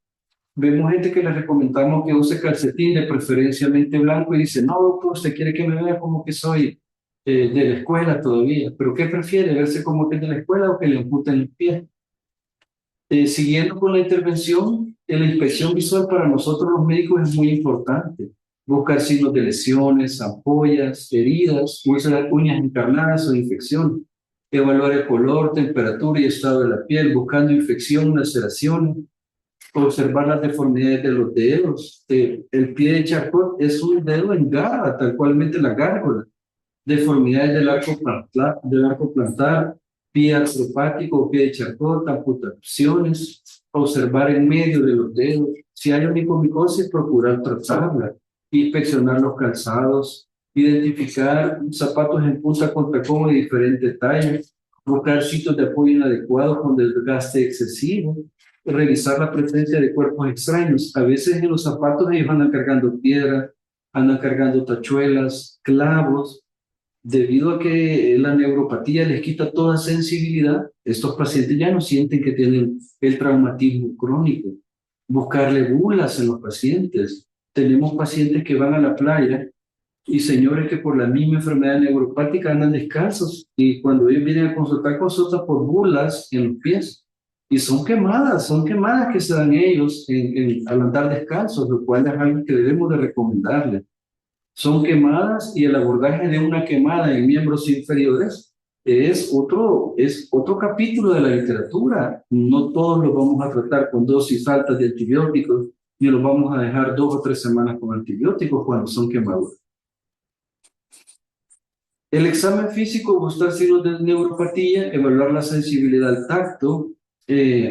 Vemos gente que les recomendamos que use calcetín, de preferencialmente blanco, y dice, no, doctor, usted quiere que me vea como que soy de la escuela todavía. ¿Pero qué prefiere? ¿Verse como que es de la escuela o que le amputen el pie? Siguiendo con la intervención, la inspección visual para nosotros los médicos es muy importante. Buscar signos de lesiones, ampollas, heridas, uñas encarnadas o infección. Evaluar el color, temperatura y estado de la piel, buscando infección, laceraciones. Observar las deformidades de los dedos. El pie de Charcot es un dedo en garra, tal cualmente la gárgola. Deformidades del arco plantar, pie artropático o pie de Charcot, amputaciones, observar en medio de los dedos. Si hay onicomicosis, procurar tratarla, inspeccionar los calzados, identificar zapatos en punta con tacón de diferentes tallas, buscar sitios de apoyo inadecuados con desgaste excesivo, revisar la presencia de cuerpos extraños. A veces en los zapatos ellos andan cargando piedra, andan cargando tachuelas, clavos. Debido a que la neuropatía les quita toda sensibilidad, estos pacientes ya no sienten que tienen el traumatismo crónico. Buscarle bulas en los pacientes. Tenemos pacientes que van a la playa y señores que por la misma enfermedad neuropática andan descalzos y cuando ellos vienen a consultar por bulas en los pies. Y son quemadas que se dan ellos al andar descalzos, lo cual es algo que debemos de recomendarles. Son quemadas y el abordaje de una quemada en miembros inferiores es otro capítulo de la literatura. No todos los vamos a tratar con dosis altas de antibióticos, ni los vamos a dejar 2 o 3 semanas con antibióticos cuando son quemaduras. El examen físico, buscar signos de neuropatía, evaluar la sensibilidad al tacto.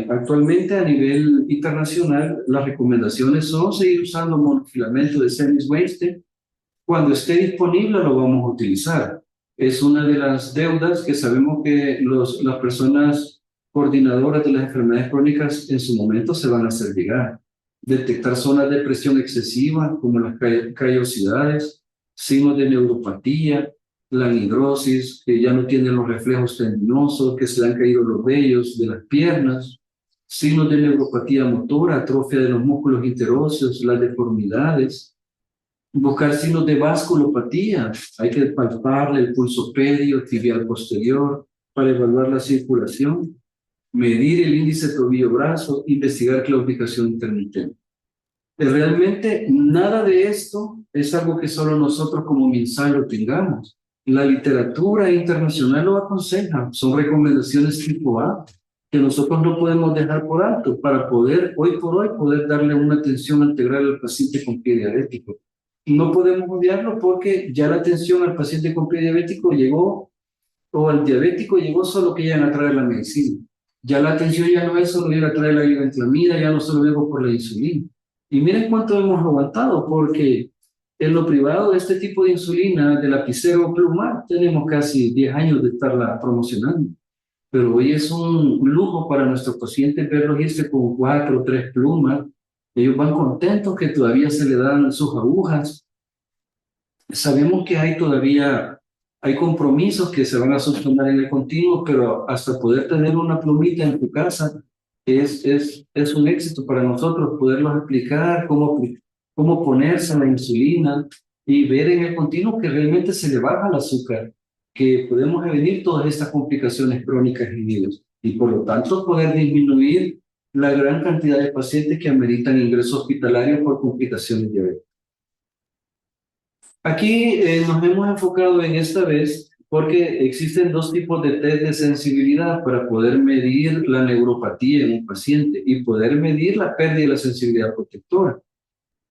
Actualmente a nivel internacional, las recomendaciones son seguir usando monofilamento de Semis-Weinstein. Cuando esté disponible lo vamos a utilizar. Es una de las deudas que sabemos que las personas coordinadoras de las enfermedades crónicas en su momento se van a hacer llegar. Detectar zonas de presión excesiva como las callosidades, signos de neuropatía, la anhidrosis, que ya no tienen los reflejos tendinosos, que se le han caído los vellos de las piernas, signos de neuropatía motora, atrofia de los músculos interóseos, las deformidades. Buscar signos de vasculopatía, hay que palparle el pulso pedio, tibial posterior, para evaluar la circulación, medir el índice tobillo-brazo, investigar claudicación intermitente. Realmente nada de esto es algo que solo nosotros como MinSal lo tengamos. La literatura internacional lo aconseja, son recomendaciones tipo A, que nosotros no podemos dejar por alto para poder, hoy por hoy, poder darle una atención integral al paciente con pie diabético. No podemos obviarlo porque ya la atención al paciente con pie diabético llegó, o al diabético llegó solo que llegan a traer la medicina. Ya la atención ya no es solo ir a traer la glibenclamida, ya no solo vengo por la insulina. Y miren cuánto hemos aguantado, porque en lo privado de este tipo de insulina, de lapicero plumar, tenemos casi 10 años de estarla promocionando. Pero hoy es un lujo para nuestros pacientes verlos irse con 4 o 3 plumas. Ellos van contentos que todavía se le dan sus agujas. Sabemos que hay compromisos que se van a sostener en el continuo, pero hasta poder tener una plumita en tu casa es un éxito para nosotros poderlos explicar cómo ponerse la insulina y ver en el continuo que realmente se le baja el azúcar, que podemos prevenir todas estas complicaciones crónicas en ellos y por lo tanto poder disminuir la gran cantidad de pacientes que ameritan ingreso hospitalario por complicaciones diabéticas. Aquí nos hemos enfocado en esta vez porque existen 2 tipos de test de sensibilidad para poder medir la neuropatía en un paciente y poder medir la pérdida de la sensibilidad protectora.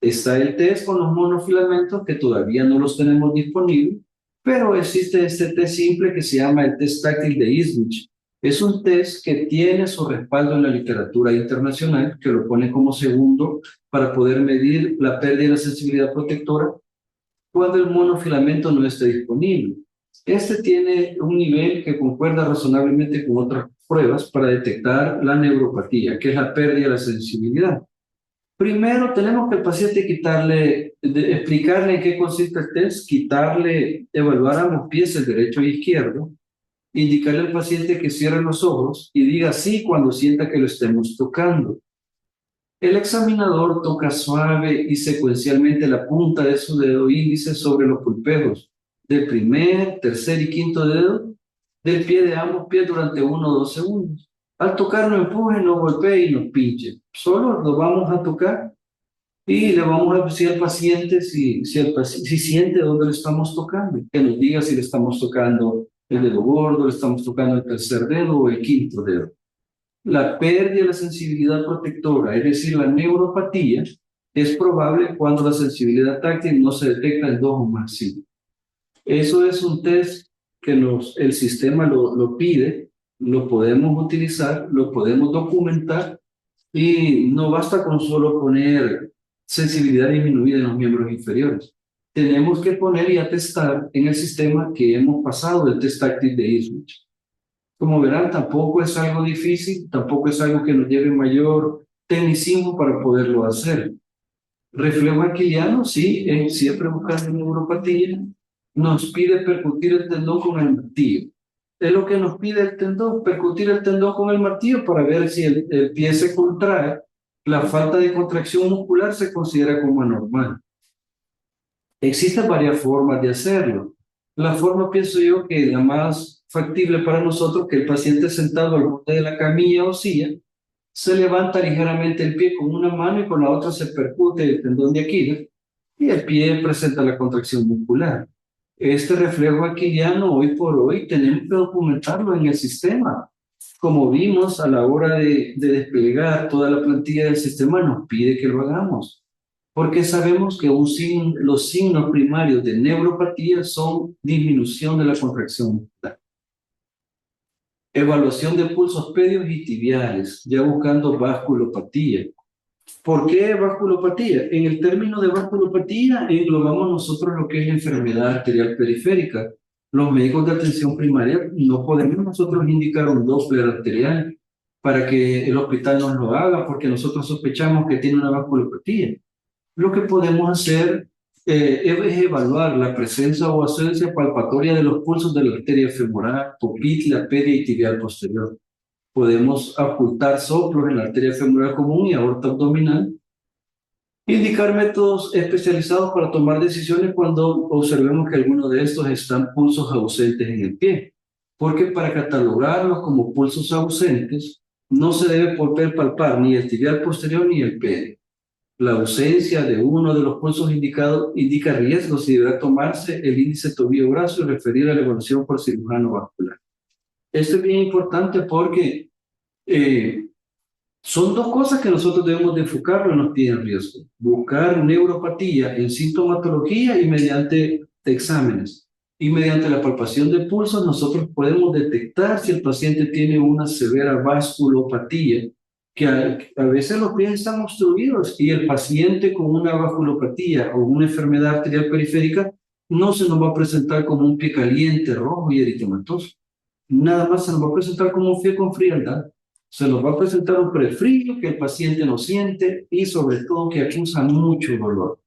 Está el test con los monofilamentos que todavía no los tenemos disponibles, pero existe este test simple que se llama el test táctil de Ismich. Es un test que tiene su respaldo en la literatura internacional, que lo pone como segundo para poder medir la pérdida de la sensibilidad protectora cuando el monofilamento no esté disponible. Este tiene un nivel que concuerda razonablemente con otras pruebas para detectar la neuropatía, que es la pérdida de la sensibilidad. Primero tenemos que al paciente explicarle en qué consiste el test, evaluar ambos pies, el derecho y izquierdo, indicarle al paciente que cierre los ojos y diga sí cuando sienta que lo estemos tocando. El examinador toca suave y secuencialmente la punta de su dedo índice sobre los pulperos del primer, tercer y quinto dedo del pie de ambos pies durante 1 o 2 segundos. Al tocar no empuje, no golpee y no pinche. Solo lo vamos a tocar y le vamos a decir al paciente si siente dónde le estamos tocando, que nos diga si le estamos tocando el dedo gordo, le estamos tocando el tercer dedo o el quinto dedo. La pérdida de la sensibilidad protectora, es decir, la neuropatía, es probable cuando la sensibilidad táctil no se detecta en 2 o más signos. Eso es un test que el sistema lo pide, lo podemos utilizar, lo podemos documentar y no basta con solo poner sensibilidad disminuida en los miembros inferiores. Tenemos que poner y atestar en el sistema que hemos pasado el test táctil de Eastwich. Como verán, tampoco es algo difícil, tampoco es algo que nos lleve mayor tecnicismo para poderlo hacer. Reflejo aquiliano, sí, siempre buscando neuropatía, nos pide percutir el tendón con el martillo. Es lo que nos pide el tendón, percutir el tendón con el martillo para ver si el pie se contrae. La falta de contracción muscular se considera como anormal. Existen varias formas de hacerlo. La forma, pienso yo, que la más factible para nosotros, que el paciente sentado al borde de la camilla o silla, se levanta ligeramente el pie con una mano y con la otra se percute el tendón de Aquiles y el pie presenta la contracción muscular. Este reflejo aquiliano, hoy por hoy, tenemos que documentarlo en el sistema. Como vimos a la hora de desplegar toda la plantilla del sistema, nos pide que lo hagamos porque sabemos que los signos primarios de neuropatía son disminución de la contracción muscular. Evaluación de pulsos pedios y tibiales, ya buscando vasculopatía. ¿Por qué vasculopatía? En el término de vasculopatía englobamos nosotros lo que es la enfermedad arterial periférica. Los médicos de atención primaria no podemos nosotros indicar un Doppler arterial para que el hospital nos lo haga porque nosotros sospechamos que tiene una vasculopatía. Lo que podemos hacer es evaluar la presencia o ausencia palpatoria de los pulsos de la arteria femoral, poplitea, pedia y tibial posterior. Podemos ocultar soplos en la arteria femoral común y aorta abdominal. Indicar métodos especializados para tomar decisiones cuando observemos que alguno de estos están pulsos ausentes en el pie. Porque para catalogarlos como pulsos ausentes, no se debe poder palpar ni el tibial posterior ni el pedio. La ausencia de uno de los pulsos indicados indica riesgos y deberá tomarse el índice tobillo-brazo y referir a la evaluación por cirujano vascular. Esto es bien importante porque son 2 cosas que nosotros debemos de enfocarnos en los pies en riesgo. Buscar neuropatía en sintomatología y mediante exámenes. Y mediante la palpación de pulsos nosotros podemos detectar si el paciente tiene una severa vasculopatía, que a veces los pies están obstruidos y el paciente con una vasculopatía o una enfermedad arterial periférica no se nos va a presentar como un pie caliente, rojo y eritematoso. Nada más se nos va a presentar como un pie con frialdad. Se nos va a presentar un prefrío que el paciente no siente y sobre todo que acusa mucho dolor.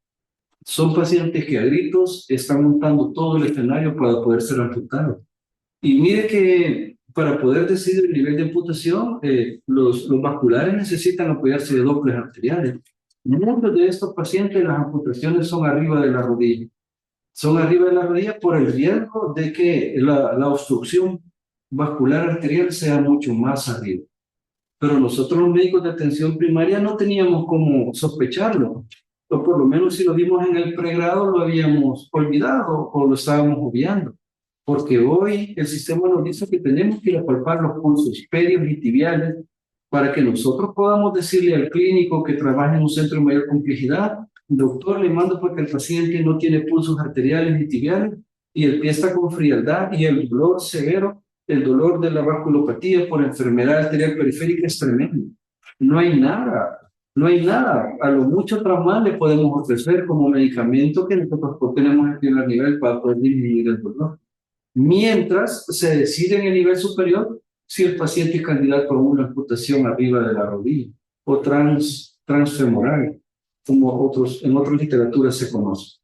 Son pacientes que a gritos están montando todo el escenario para poder ser amputados. Y mire que para poder decidir el nivel de amputación, los vasculares necesitan apoyarse de dobles arteriales. Muchos de estos pacientes las amputaciones son arriba de la rodilla. Son arriba de la rodilla por el riesgo de que la obstrucción vascular arterial sea mucho más arriba. Pero nosotros los médicos de atención primaria no teníamos cómo sospecharlo. O por lo menos si lo vimos en el pregrado lo habíamos olvidado o lo estábamos obviando. Porque hoy el sistema nos dice que tenemos que ir a palpar los pulsos pedios y tibiales para que nosotros podamos decirle al clínico que trabaja en un centro de mayor complejidad, doctor, le mando porque el paciente no tiene pulsos arteriales ni tibiales y el pie está con frialdad y el dolor severo, el dolor de la vasculopatía por enfermedad arterial periférica es tremendo. No hay nada. No hay nada. A lo mucho trauma le podemos ofrecer como medicamento que nosotros tenemos aquí en el nivel para poder disminuir el dolor. Mientras se decide en el nivel superior si el paciente es candidato a una amputación arriba de la rodilla o transfemoral, como en otras literaturas se conoce.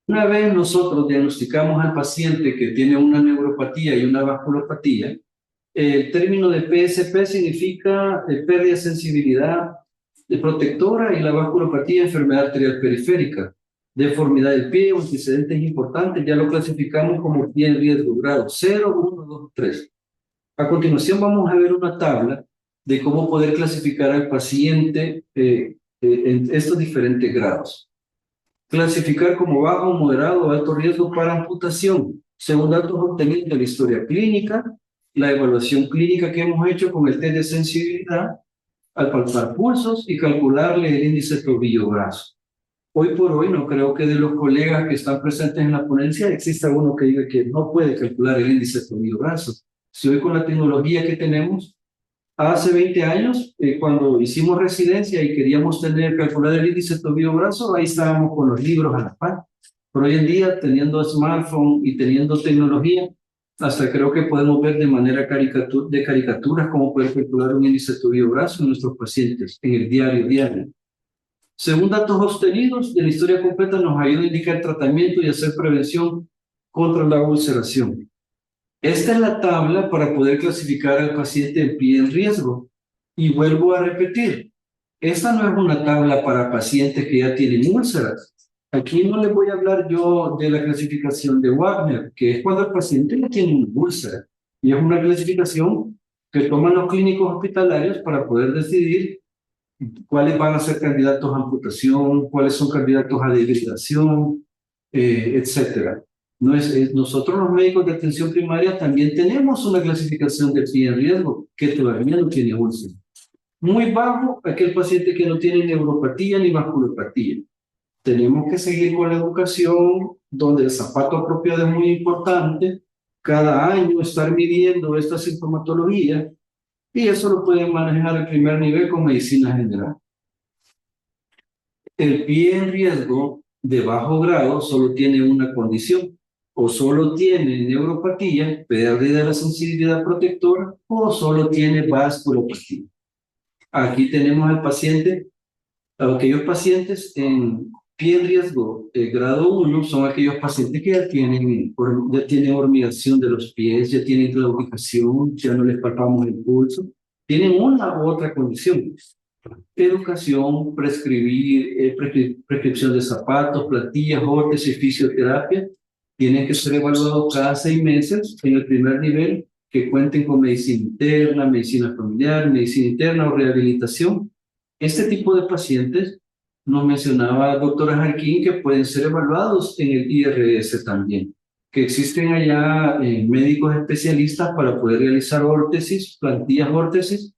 Una vez nosotros diagnosticamos al paciente que tiene una neuropatía y una vasculopatía, el término de PSP significa pérdida de sensibilidad protectora y la vasculopatía enfermedad arterial periférica. deformidad del pie o antecedentes importantes, ya lo clasificamos como pie en riesgo grado 0, 1, 2, 3. A continuación vamos a ver una tabla de cómo poder clasificar al paciente en estos diferentes grados. Clasificar como bajo, moderado o alto riesgo para amputación, según datos obtenidos de la historia clínica, la evaluación clínica que hemos hecho con el test de sensibilidad, al palpar pulsos y calcularle el índice tobillo-brazo. Hoy por hoy no creo que de los colegas que están presentes en la ponencia exista uno que diga que no puede calcular el índice tobillo-brazo. Si hoy con la tecnología que tenemos, hace 20 años, cuando hicimos residencia y queríamos calcular el índice tobillo-brazo, ahí estábamos con los libros a la par. Pero hoy en día, teniendo smartphone y teniendo tecnología, hasta creo que podemos ver de manera de caricaturas cómo poder calcular un índice tobillo-brazo en nuestros pacientes en el diario. Según datos obtenidos de la historia completa, nos ayuda a indicar tratamiento y hacer prevención contra la ulceración. Esta es la tabla para poder clasificar al paciente en pie en riesgo. Y vuelvo a repetir, esta no es una tabla para pacientes que ya tienen úlceras. Aquí no les voy a hablar yo de la clasificación de Wagner, que es cuando el paciente ya tiene una úlcera. Y es una clasificación que toman los clínicos hospitalarios para poder decidir cuáles van a ser candidatos a amputación, cuáles son candidatos a degradación, etcétera. Nosotros los médicos de atención primaria también tenemos una clasificación de pie en riesgo que todavía no tiene úlcera. Muy bajo, aquel paciente que no tiene neuropatía ni vasculopatía. Tenemos que seguir con la educación, donde el zapato apropiado es muy importante. Cada año estar midiendo esta sintomatología, y eso lo pueden manejar al primer nivel con medicina general. El pie en riesgo de bajo grado solo tiene una condición, o solo tiene neuropatía, pérdida de la sensibilidad protectora, o solo tiene vasculopatía. Aquí tenemos al paciente, aquellos pacientes en pie en riesgo grado 1 son aquellos pacientes que ya tienen hormiguación de los pies, ya tienen claudicación, ya no les palpamos el pulso, tienen una u otra condición. Educación, prescripción de zapatos, plantillas, órtesis, fisioterapia, tienen que ser evaluados cada 6 meses en el primer nivel, que cuenten con medicina interna, medicina familiar, medicina interna o rehabilitación. Este tipo de pacientes, nos mencionaba doctora Jarquín, que pueden ser evaluados en el IRS también, que existen allá médicos especialistas para poder realizar órtesis, plantillas órtesis,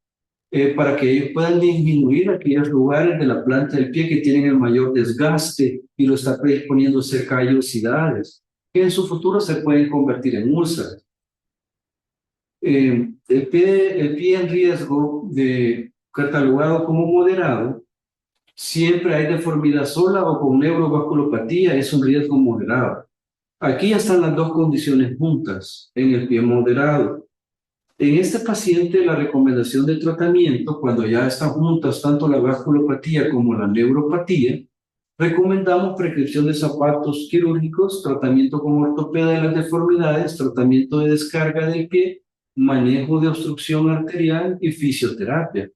para que ellos puedan disminuir aquellos lugares de la planta del pie que tienen el mayor desgaste y lo está predisponiendo a ser callosidades, que en su futuro se pueden convertir en úlceras. El pie en riesgo catalogado como moderado, siempre hay deformidad sola o con neurovasculopatía, es un riesgo moderado. Aquí ya están las dos condiciones juntas en el pie moderado. En este paciente, la recomendación de tratamiento, cuando ya están juntas tanto la vasculopatía como la neuropatía, recomendamos prescripción de zapatos quirúrgicos, tratamiento con ortopedia de las deformidades, tratamiento de descarga del pie, manejo de obstrucción arterial y fisioterapia.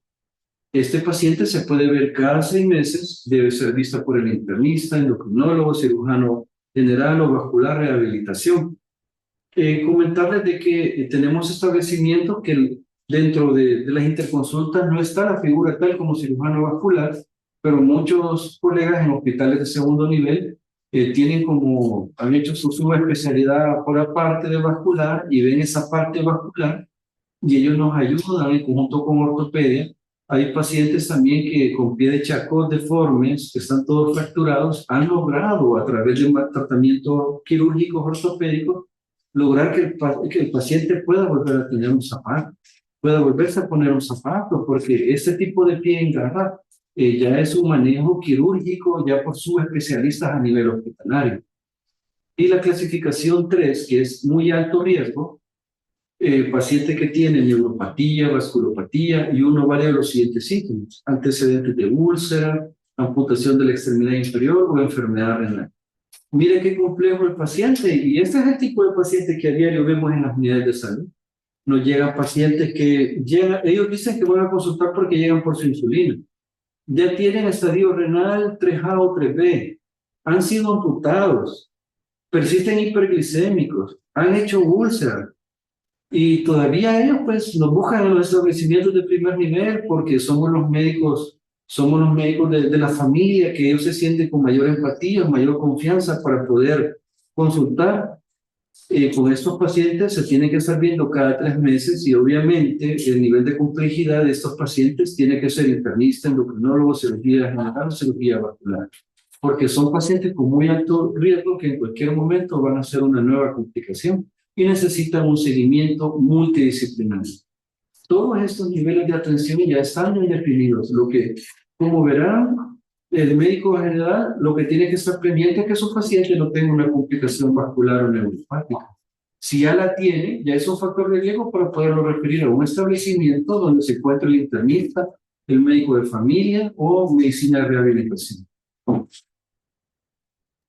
Este paciente se puede ver cada 6 meses, debe ser vista por el internista, endocrinólogo, cirujano general o vascular rehabilitación. Comentarles de que tenemos establecimientos que dentro de las interconsultas no está la figura tal como cirujano vascular, pero muchos colegas en hospitales de segundo nivel han hecho su subespecialidad por aparte de vascular y ven esa parte vascular y ellos nos ayudan en conjunto con ortopedia. Hay pacientes también que con pie de Charcot deformes, que están todos fracturados, han logrado a través de tratamientos quirúrgicos ortopédicos lograr que el paciente pueda volver a tener un zapato, pueda volverse a poner un zapato, porque este tipo de pie en garra ya es un manejo quirúrgico ya por subespecialistas a nivel hospitalario. Y la clasificación 3, que es muy alto riesgo, paciente que tiene neuropatía, vasculopatía y uno varía de los siguientes síntomas: antecedentes de úlcera, amputación de la extremidad inferior o enfermedad renal. Mire qué complejo el paciente, y este es el tipo de paciente que a diario vemos en las unidades de salud. Nos llegan pacientes que ellos dicen que van a consultar porque llegan por su insulina. Ya tienen estadio renal 3A o 3B, han sido amputados, persisten hiperglicémicos, han hecho úlceras, y todavía ellos pues nos buscan en los establecimientos de primer nivel porque somos los médicos de la familia, que ellos se sienten con mayor empatía, mayor confianza para poder consultar. Con estos pacientes se tiene que estar viendo cada 3 meses y obviamente el nivel de complejidad de estos pacientes tiene que ser internista, endocrinólogo, cirugía general, cirugía vascular, porque son pacientes con muy alto riesgo que en cualquier momento van a ser una nueva complicación y necesitan un seguimiento multidisciplinario. Todos estos niveles de atención ya están bien definidos. Como verán, el médico general lo que tiene que estar pendiente es que su paciente no tenga una complicación vascular o neuropática. Si ya la tiene, ya es un factor de riesgo para poderlo referir a un establecimiento donde se encuentre el internista, el médico de familia o medicina de rehabilitación.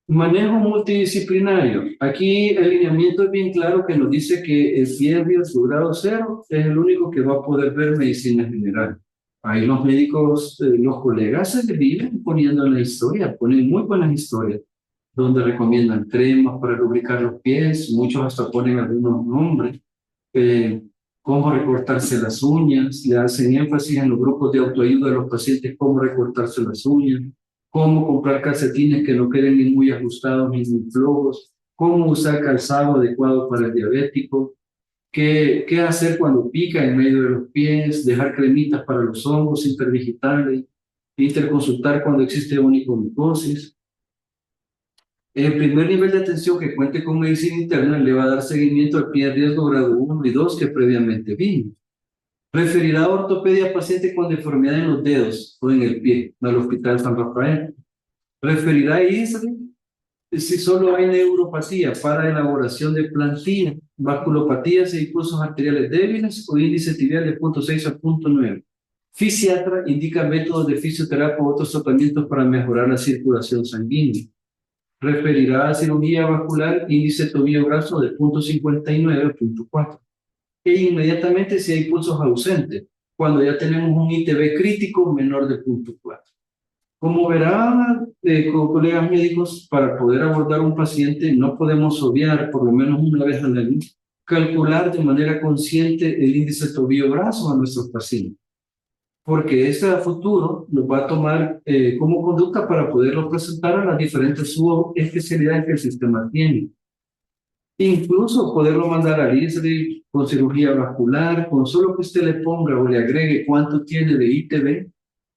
Manejo multidisciplinario. Aquí el lineamiento es bien claro que nos dice que el pie de su grado 0 es el único que va a poder ver medicina general. Ahí los médicos, los colegas se viven poniendo en la historia, ponen muy buenas historias, donde recomiendan cremas para lubricar los pies, muchos hasta ponen algunos nombres, cómo recortarse las uñas, le hacen énfasis en los grupos de autoayuda de los pacientes, cómo recortarse las uñas, cómo comprar calcetines que no queden ni muy ajustados ni muy flojos, cómo usar calzado adecuado para el diabético, qué hacer cuando pica en medio de los pies, dejar cremitas para los hongos interdigitales, interconsultar cuando existe onicomicosis. El primer nivel de atención que cuente con medicina interna le va a dar seguimiento al pie de riesgo grado 1 y 2 que previamente vimos. Referirá a ortopedia a paciente con deformidad en los dedos o en el pie al Hospital San Rafael. Referirá a ISRI si solo hay neuropatía para elaboración de plantilla, vasculopatías e impulsos arteriales débiles o índice tibial de 0.6 a 0.9. Fisiatra indica métodos de fisioterapia u otros tratamientos para mejorar la circulación sanguínea. Referirá a cirugía vascular, índice tobillo-brazo de 0.59 a 0.4. E inmediatamente si hay pulsos ausentes, cuando ya tenemos un ITB crítico menor de 0.4. Como verán, colegas médicos, para poder abordar un paciente no podemos obviar, por lo menos una vez al año, calcular de manera consciente el índice tobillo-brazo a nuestros pacientes, porque este a futuro nos va a tomar como conducta para poderlo presentar a las diferentes subespecialidades que el sistema tiene. Incluso poderlo mandar al ISRI con cirugía vascular, con solo que usted le ponga o le agregue cuánto tiene de ITB,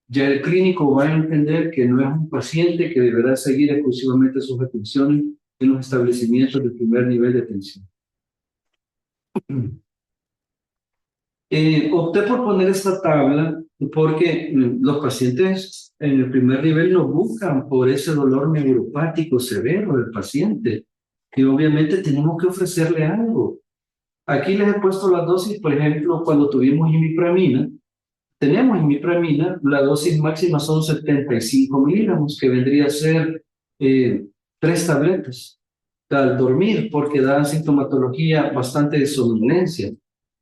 ya el clínico va a entender que no es un paciente que deberá seguir exclusivamente sus atenciones en los establecimientos de primer nivel de atención. Opté por poner esta tabla porque los pacientes en el primer nivel nos buscan por ese dolor neuropático severo del paciente y obviamente tenemos que ofrecerle algo. Aquí les he puesto las dosis, por ejemplo, cuando tuvimos imipramina, tenemos imipramina, la dosis máxima son 75 miligramos, que vendría a ser 3 tabletas al dormir, porque da sintomatología bastante de somnolencia.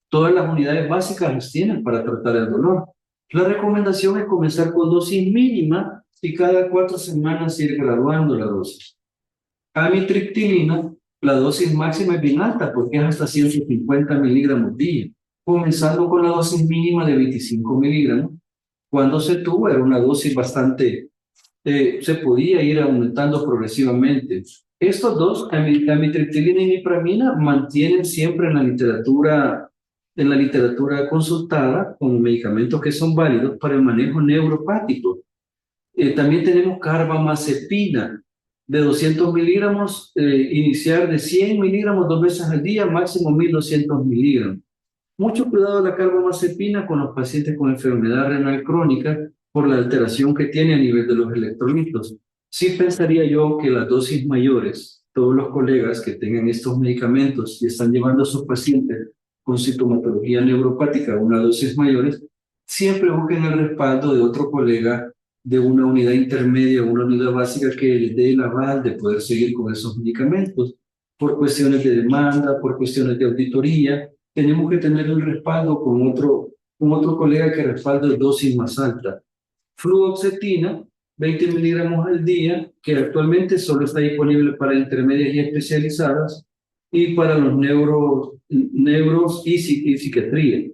Todas las unidades básicas las tienen para tratar el dolor. La recomendación es comenzar con dosis mínima y cada 4 semanas ir graduando la dosis. Amitriptilina, la dosis máxima es bien alta porque es hasta 150 miligramos día, comenzando con la dosis mínima de 25 miligramos. Cuando se tuvo era una dosis bastante, se podía ir aumentando progresivamente. Estos dos, amitriptilina y imipramina, mantienen siempre en la literatura consultada como medicamentos que son válidos para el manejo neuropático. También tenemos carbamazepina de 200 miligramos, iniciar de 100 miligramos 2 veces al día, máximo 1200 miligramos. Mucho cuidado la carbamazepina con los pacientes con enfermedad renal crónica por la alteración que tiene a nivel de los electrolitos. Sí pensaría yo que las dosis mayores, todos los colegas que tengan estos medicamentos y están llevando a sus pacientes con sintomatología neuropática a unas dosis mayores, siempre busquen el respaldo de otro colega de una unidad intermedia o una unidad básica que les dé el aval de poder seguir con esos medicamentos. Por cuestiones de demanda, por cuestiones de auditoría, tenemos que tener el respaldo con otro colega que respalde dosis más alta. Fluoxetina 20 miligramos al día, que actualmente solo está disponible para intermedias y especializadas y para los neuros y psiquiatría.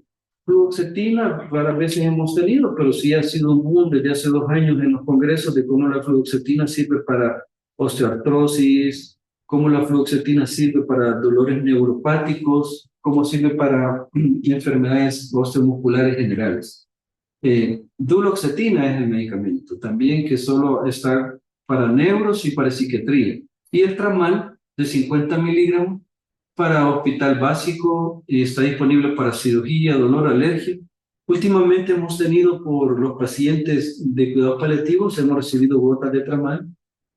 Fluoxetina raras veces hemos tenido, pero sí ha sido un boom desde hace 2 años en los congresos de cómo la fluoxetina sirve para osteoartrosis, cómo la fluoxetina sirve para dolores neuropáticos, cómo sirve para enfermedades osteomusculares generales. Duloxetina es el medicamento también que solo está para neuros y para psiquiatría. Y el tramal de 50 miligramos para hospital básico y está disponible para cirugía, dolor, alergia. Últimamente hemos tenido por los pacientes de cuidados paliativos, hemos recibido gotas de tramal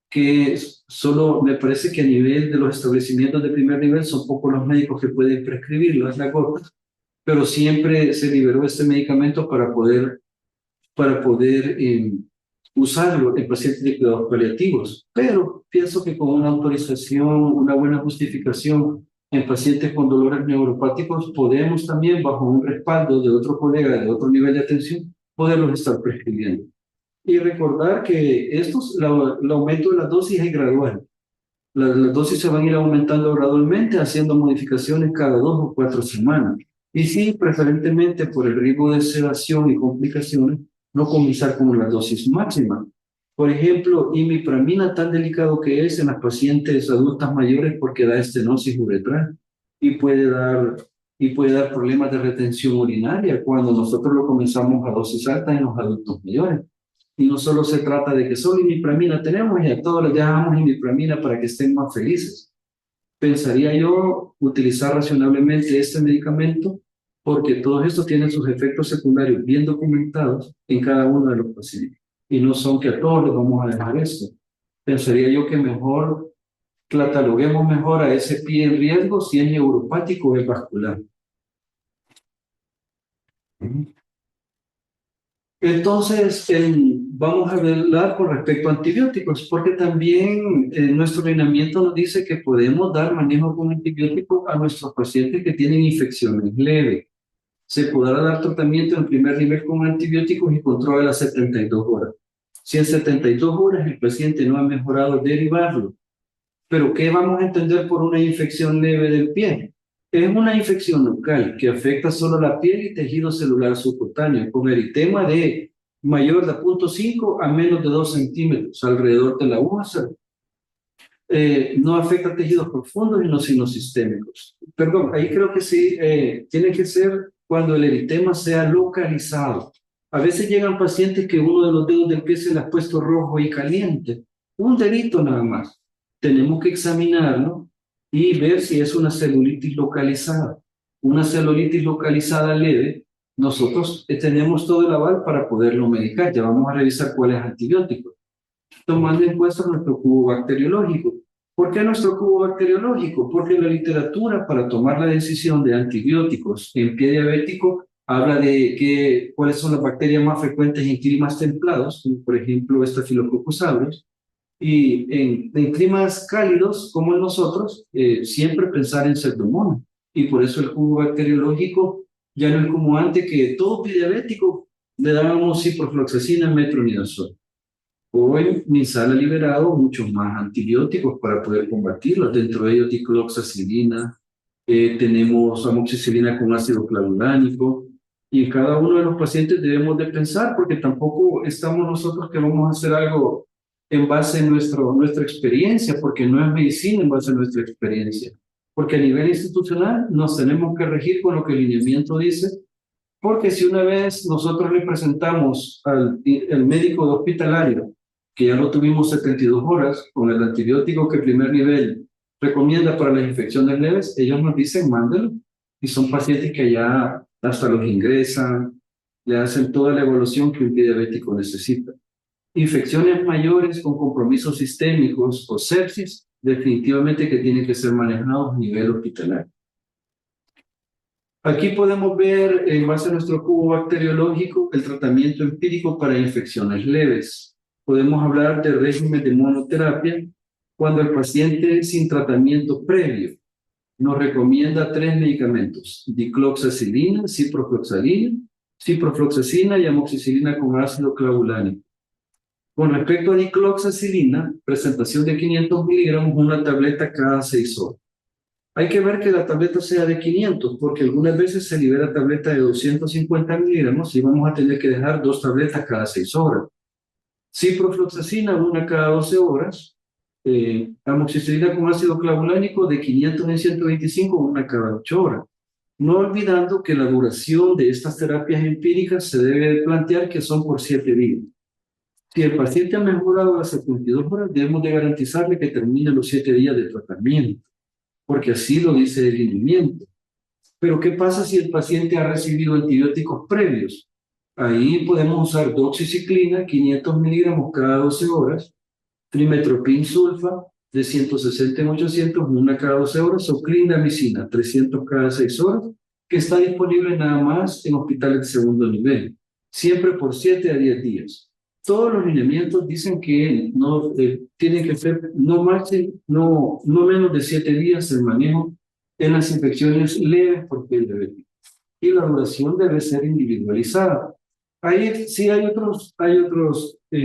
que solo me parece que a nivel de los establecimientos de primer nivel son pocos los médicos que pueden prescribirlas, las gotas, pero siempre se liberó este medicamento para poder usarlo en pacientes de cuidados paliativos. Pero pienso que con una autorización, una buena justificación en pacientes con dolores neuropáticos, podemos también, bajo un respaldo de otro colega de otro nivel de atención, poderlos estar prescribiendo. Y recordar que el aumento de la dosis es gradual. Las dosis se van a ir aumentando gradualmente, haciendo modificaciones cada 2 o 4 semanas. Y sí, preferentemente por el riesgo de sedación y complicaciones, no comenzar con la dosis máxima. Por ejemplo, imipramina, tan delicado que es en las pacientes adultas mayores porque da estenosis uretral y puede dar problemas de retención urinaria cuando nosotros lo comenzamos a dosis altas en los adultos mayores. Y no solo se trata de que solo imipramina tenemos y a todos les dejamos imipramina para que estén más felices. Pensaría yo utilizar razonablemente este medicamento porque todos estos tienen sus efectos secundarios bien documentados en cada uno de los pacientes. Y no son que a todos les vamos a dejar esto. Pensaría yo que mejor cataloguemos mejor a ese pie en riesgo si es neuropático o es vascular. Entonces, vamos a hablar con respecto a antibióticos, porque también nuestro ordenamiento nos dice que podemos dar manejo con antibióticos a nuestros pacientes que tienen infecciones leves. Se podrá dar tratamiento en primer nivel con antibióticos y control a las 72 horas. Si en 72 horas el paciente no ha mejorado, derivarlo. Pero ¿qué vamos a entender por una infección leve del pie? Es una infección local que afecta solo la piel y tejido celular subcutáneo, con eritema de mayor de 0.5 a menos de 2 centímetros alrededor de la aguja. No afecta tejidos profundos y no sinosistémicos. Perdón, ahí creo que sí, tiene que ser cuando el eritema sea localizado. A veces llegan pacientes que uno de los dedos del pie se le ha puesto rojo y caliente. Un dedito nada más. Tenemos que examinarlo y ver si es una celulitis localizada. Una celulitis localizada leve, nosotros tenemos todo el aval para poderlo medicar. Ya vamos a revisar cuál es antibiótico. Tomando en cuenta nuestro cubo bacteriológico. ¿Por qué nuestro cubo bacteriológico? Porque la literatura para tomar la decisión de antibióticos en pie diabético habla de cuáles son las bacterias más frecuentes en climas templados, como por ejemplo Staphylococcus aureus, y en climas cálidos como en nosotros, siempre pensar en Pseudomonas. Y por eso el cubo bacteriológico ya no es como antes que todo pie diabético le dábamos ciprofloxacina, metronidazol. Hoy MinSal ha liberado muchos más antibióticos para poder combatirlos, dentro de ellos dicloxacilina, tenemos amoxicilina con ácido clavulánico, y en cada uno de los pacientes debemos de pensar, porque tampoco estamos nosotros que vamos a hacer algo en base a nuestra experiencia, porque no es medicina en base a nuestra experiencia, porque a nivel institucional nos tenemos que regir con lo que el lineamiento dice, porque si una vez nosotros le presentamos al médico de hospitalario que ya lo tuvimos 72 horas con el antibiótico que el primer nivel recomienda para las infecciones leves, ellos nos dicen mándelo, y son pacientes que ya hasta los ingresan, le hacen toda la evaluación que un diabético necesita. Infecciones mayores con compromisos sistémicos o sepsis, definitivamente que tienen que ser manejados a nivel hospitalario. Aquí podemos ver, en base a nuestro cubo bacteriológico, el tratamiento empírico para infecciones leves. Podemos hablar de régimen de monoterapia cuando el paciente sin tratamiento previo nos recomienda 3 medicamentos: dicloxacilina, ciprofloxacina y amoxicilina con ácido clavulánico. Con respecto a dicloxacilina, presentación de 500 miligramos, una tableta cada 6 horas. Hay que ver que la tableta sea de 500, porque algunas veces se libera tableta de 250 miligramos y vamos a tener que dejar 2 tabletas cada 6 horas. Ciprofloxacina, una cada 12 horas. Amoxicilina con ácido clavulánico de 500 en 125, una cada 8 horas. No olvidando que la duración de estas terapias empíricas se debe plantear que son por 7 días. Si el paciente ha mejorado las 72 horas, debemos de garantizarle que termine los 7 días de tratamiento, porque así lo dice el lineamiento. Pero ¿qué pasa si el paciente ha recibido antibióticos previos? Ahí podemos usar doxiciclina, 500 miligramos cada 12 horas, trimetropin sulfa de 160 en 800, una cada 12 horas, o clindamicina, 300 cada 6 horas, que está disponible nada más en hospitales de segundo nivel, siempre por 7 a 10 días. Todos los lineamientos dicen que no tiene que ser no menos de 7 días el manejo en las infecciones leves por piel diabética. Y la duración debe ser individualizada. Ahí sí hay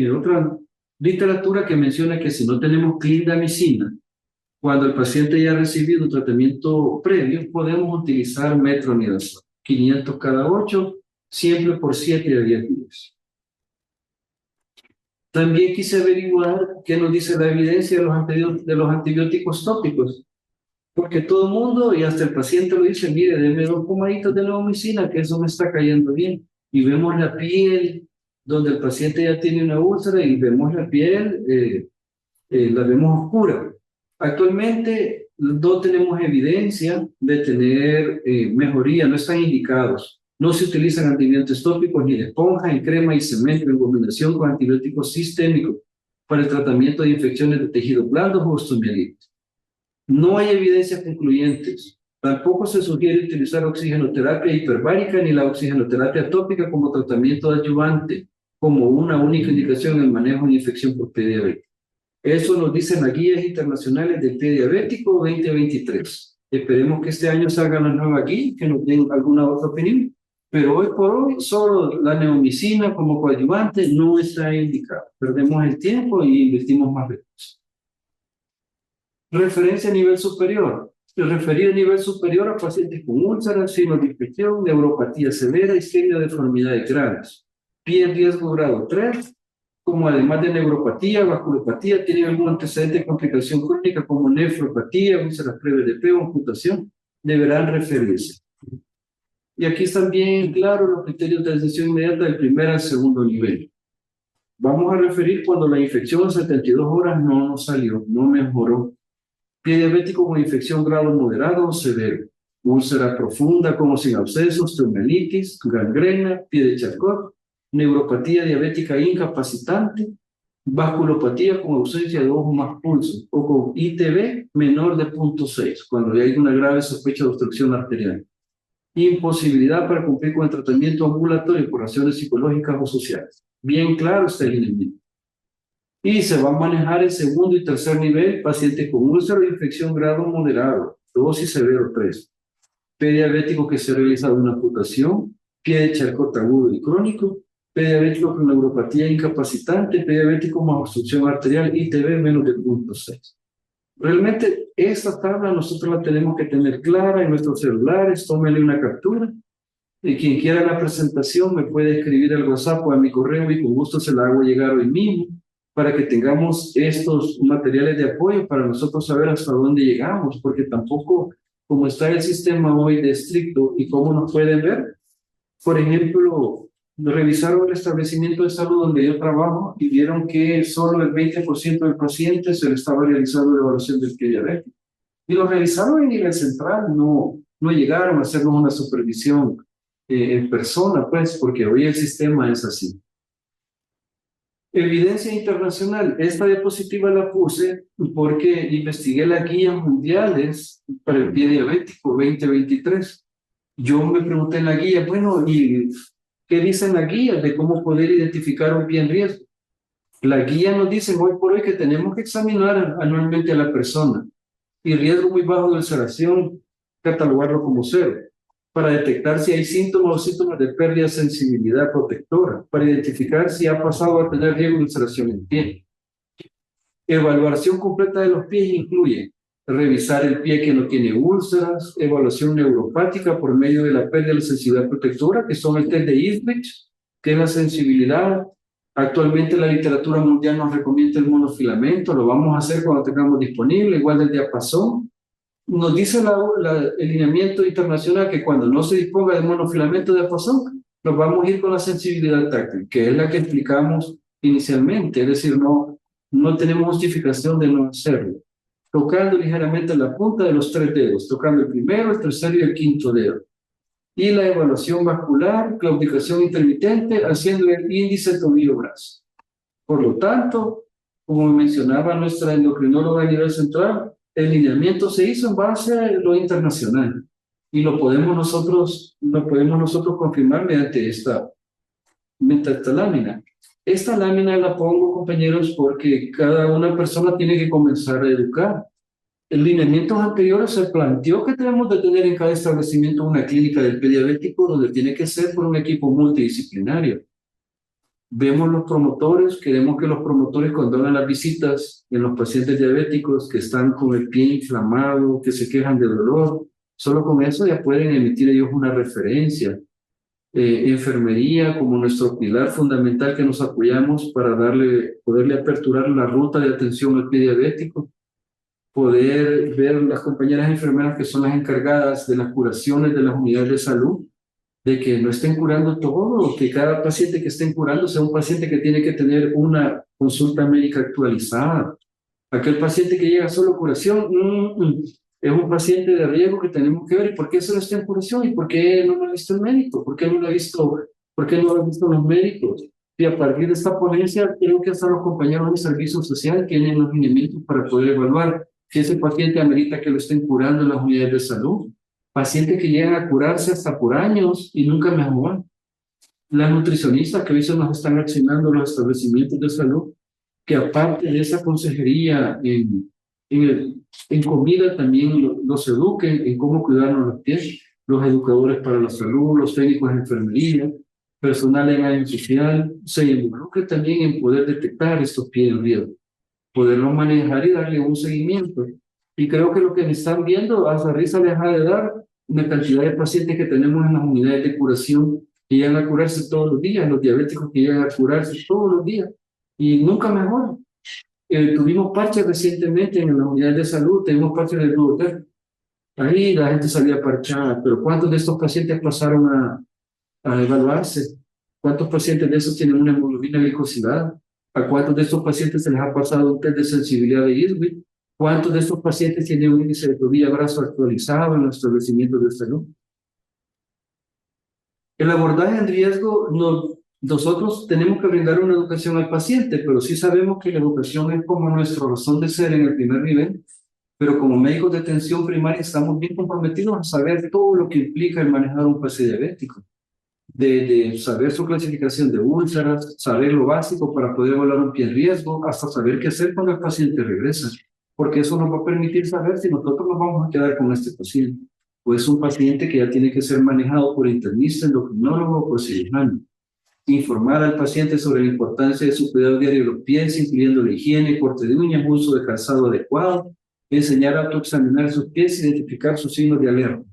otra literatura que menciona que si no tenemos clindamicina, cuando el paciente ya ha recibido un tratamiento previo, podemos utilizar metronidazol, 500 cada 8, siempre por 7 a 10 días. También quise averiguar qué nos dice la evidencia de los antibióticos tópicos, porque todo el mundo y hasta el paciente lo dice, mire, deme 2 pomaditas de neomicina, que eso me está cayendo bien. Y vemos la piel, donde el paciente ya tiene una úlcera y vemos la piel, la vemos oscura. Actualmente no tenemos evidencia de tener mejoría, no están indicados. No se utilizan antibióticos tópicos ni de esponja, en crema y cemento en combinación con antibióticos sistémicos para el tratamiento de infecciones de tejidos blandos o osteomielitis. No hay evidencias concluyentes. Tampoco se sugiere utilizar oxigenoterapia hiperbárica ni la oxigenoterapia tópica como tratamiento adyuvante, como una única indicación en el manejo de infección por pie diabético. Eso nos dicen las guías internacionales del pie diabético 2023. Esperemos que este año salgan las nuevas guías, que nos den alguna otra opinión. Pero hoy por hoy, solo la neomicina como coadyuvante no está indicada. Perdemos el tiempo y invertimos más recursos. Referencia a nivel superior. Referido a nivel superior a pacientes con úlceras, signos de infección, neuropatía severa, isquemia, deformidades graves. Pie en riesgo grado 3, como además de neuropatía, vasculopatía, tienen algún antecedente de complicación crónica como nefropatía, úlceras previas de pie o amputación, deberán referirse. Y aquí están bien claros los criterios de decisión inmediata del primer al segundo nivel. Vamos a referir cuando la infección en 72 horas no nos salió, no mejoró. Pie diabético con infección grado moderado o severo. Úlcera profunda como sin abscesos, osteomielitis, gangrena, pie de Charcot, neuropatía diabética incapacitante, vasculopatía con ausencia de 2 o más pulsos, o con ITB menor de 0.6, cuando hay una grave sospecha de obstrucción arterial. Imposibilidad para cumplir con el tratamiento ambulatorio por razones psicológicas o sociales. Bien claro está el lineamiento. Y se va a manejar el segundo y tercer nivel, pacientes con úlcera de infección grado moderado, dosis severo 3. Pie diabético que se ha realizado una amputación, pie de Charcot agudo y crónico, pie diabético con neuropatía incapacitante, pie diabético con obstrucción arterial, ITB menos de 0.6. Realmente esta tabla nosotros la tenemos que tener clara en nuestros celulares, tómenle una captura. Y quien quiera la presentación me puede escribir al WhatsApp o a mi correo y con gusto se la hago llegar hoy mismo para que tengamos estos materiales de apoyo para nosotros saber hasta dónde llegamos, porque tampoco, como está el sistema hoy de estricto y cómo nos pueden ver, por ejemplo, revisaron el establecimiento de salud donde yo trabajo y vieron que solo el 20% del paciente se le estaba realizando la evaluación del pie diabético. Y lo revisaron en nivel central, no llegaron a hacernos una supervisión en persona, pues, porque hoy el sistema es así. Evidencia internacional. Esta diapositiva la puse porque investigué las guías mundiales para el pie diabético 2023. Yo me pregunté en la guía, bueno, ¿y qué dicen las guías de cómo poder identificar un pie en riesgo? La guía nos dice hoy por hoy que tenemos que examinar anualmente a la persona y riesgo muy bajo de ulceración, catalogarlo como 0. para detectar si hay síntomas o síntomas de pérdida de sensibilidad protectora, para identificar si ha pasado a tener riesgo de ulceración en piel. Evaluación completa de los pies incluye revisar el pie que no tiene úlceras, evaluación neuropática por medio de la pérdida de la sensibilidad protectora, que son el test de Isbridge, que es la sensibilidad. Actualmente la literatura mundial nos recomienda el monofilamento, lo vamos a hacer cuando tengamos disponible, igual del diapasón. Nos dice el lineamiento internacional que cuando no se disponga de monofilamento de diapasón, nos vamos a ir con la sensibilidad táctil, que es la que explicamos inicialmente, es decir, no tenemos justificación de no hacerlo. Tocando ligeramente la punta de los 3 dedos, tocando el primero, el tercero y el quinto dedo. Y la evaluación vascular, claudicación intermitente, haciendo el índice tobillo-brazo. Por lo tanto, como mencionaba nuestra endocrinóloga a nivel central, el lineamiento se hizo en base a lo internacional y lo podemos nosotros confirmar mediante esta lámina. Esta lámina la pongo, compañeros, porque cada una persona tiene que comenzar a educar. En lineamientos anteriores se planteó que tenemos de tener en cada establecimiento una clínica del pie diabético donde tiene que ser por un equipo multidisciplinario. Vemos los promotores, queremos que los promotores cuando hagan las visitas en los pacientes diabéticos que están con el pie inflamado, que se quejan de dolor, solo con eso ya pueden emitir ellos una referencia. Enfermería como nuestro pilar fundamental que nos apoyamos para poderle aperturar la ruta de atención al pie diabético, poder ver las compañeras enfermeras que son las encargadas de las curaciones de las unidades de salud, de que no estén curando todo, que cada paciente que estén curando sea un paciente que tiene que tener una consulta médica actualizada. Aquel paciente que llega solo a curación, es un paciente de riesgo que tenemos que ver. ¿Y por qué solo está en curación? ¿Y por qué no lo ha visto el médico? ¿Por qué no lo ha visto, los médicos? Y a partir de esta ponencia, creo que hasta los compañeros de servicio social tienen los lineamientos para poder evaluar si ese paciente amerita que lo estén curando en las unidades de salud. Pacientes que llegan a curarse hasta por años y nunca mejoran. Las nutricionistas que hoy se nos están accionando los establecimientos de salud, que aparte de esa consejería en comida también los eduquen en cómo cuidarnos los pies, los educadores para la salud, los técnicos de enfermería, personal en área social, se involucre también en poder detectar estos pies en riesgo, poderlos manejar y darle un seguimiento. Y creo que lo que me están viendo, hasta risa les ha de dar una cantidad de pacientes que tenemos en las unidades de curación que llegan a curarse todos los días, los diabéticos que llegan a curarse todos los días y nunca mejoran. Tuvimos parches recientemente en las unidades de salud, tenemos parches de Duoter. Ahí la gente salía parchada, pero ¿cuántos de estos pacientes pasaron a evaluarse? ¿Cuántos pacientes de esos tienen una hemoglobina glicosilada? ¿A cuántos de estos pacientes se les ha pasado un test de sensibilidad de Isbridge? ¿Cuántos de estos pacientes tienen un índice de tobillo-brazo actualizado en los establecimientos de salud? El abordaje en riesgo, nosotros tenemos que brindar una educación al paciente, pero sí sabemos que la educación es como nuestra razón de ser en el primer nivel, pero como médicos de atención primaria estamos bien comprometidos a saber todo lo que implica el manejar un paciente diabético, de saber su clasificación de úlceras, saber lo básico para poder evaluar un pie en riesgo, hasta saber qué hacer cuando el paciente regresa, porque eso nos va a permitir saber si nosotros nos vamos a quedar con este paciente, o es un paciente que ya tiene que ser manejado por internista, endocrinólogo o por cirujano. Informar al paciente sobre la importancia de su cuidado diario de los pies, incluyendo la higiene, corte de uñas, uso de calzado adecuado, enseñar a autoexaminar sus pies y identificar sus signos de alerta.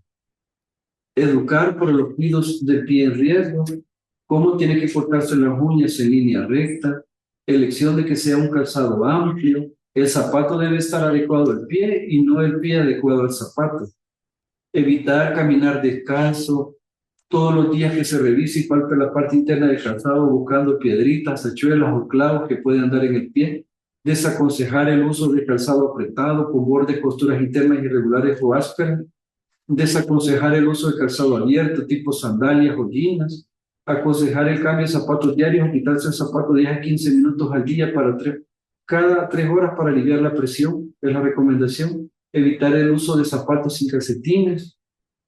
Educar por los cuidados del pie en riesgo, cómo tiene que cortarse las uñas en línea recta, elección de que sea un calzado amplio, el zapato debe estar adecuado al pie y no el pie adecuado al zapato. Evitar caminar descalzo, todos los días que se revise y palpe la parte interna del calzado buscando piedritas, tachuelas o clavos que pueden andar en el pie. Desaconsejar el uso de calzado apretado con bordes, costuras internas irregulares o ásperas. Desaconsejar el uso de calzado abierto, tipo sandalias o jeans. Aconsejar el cambio de zapatos diarios, quitarse el zapato 10 a 15 minutos al día cada 3 horas para aliviar la presión, es la recomendación. Evitar el uso de zapatos sin calcetines.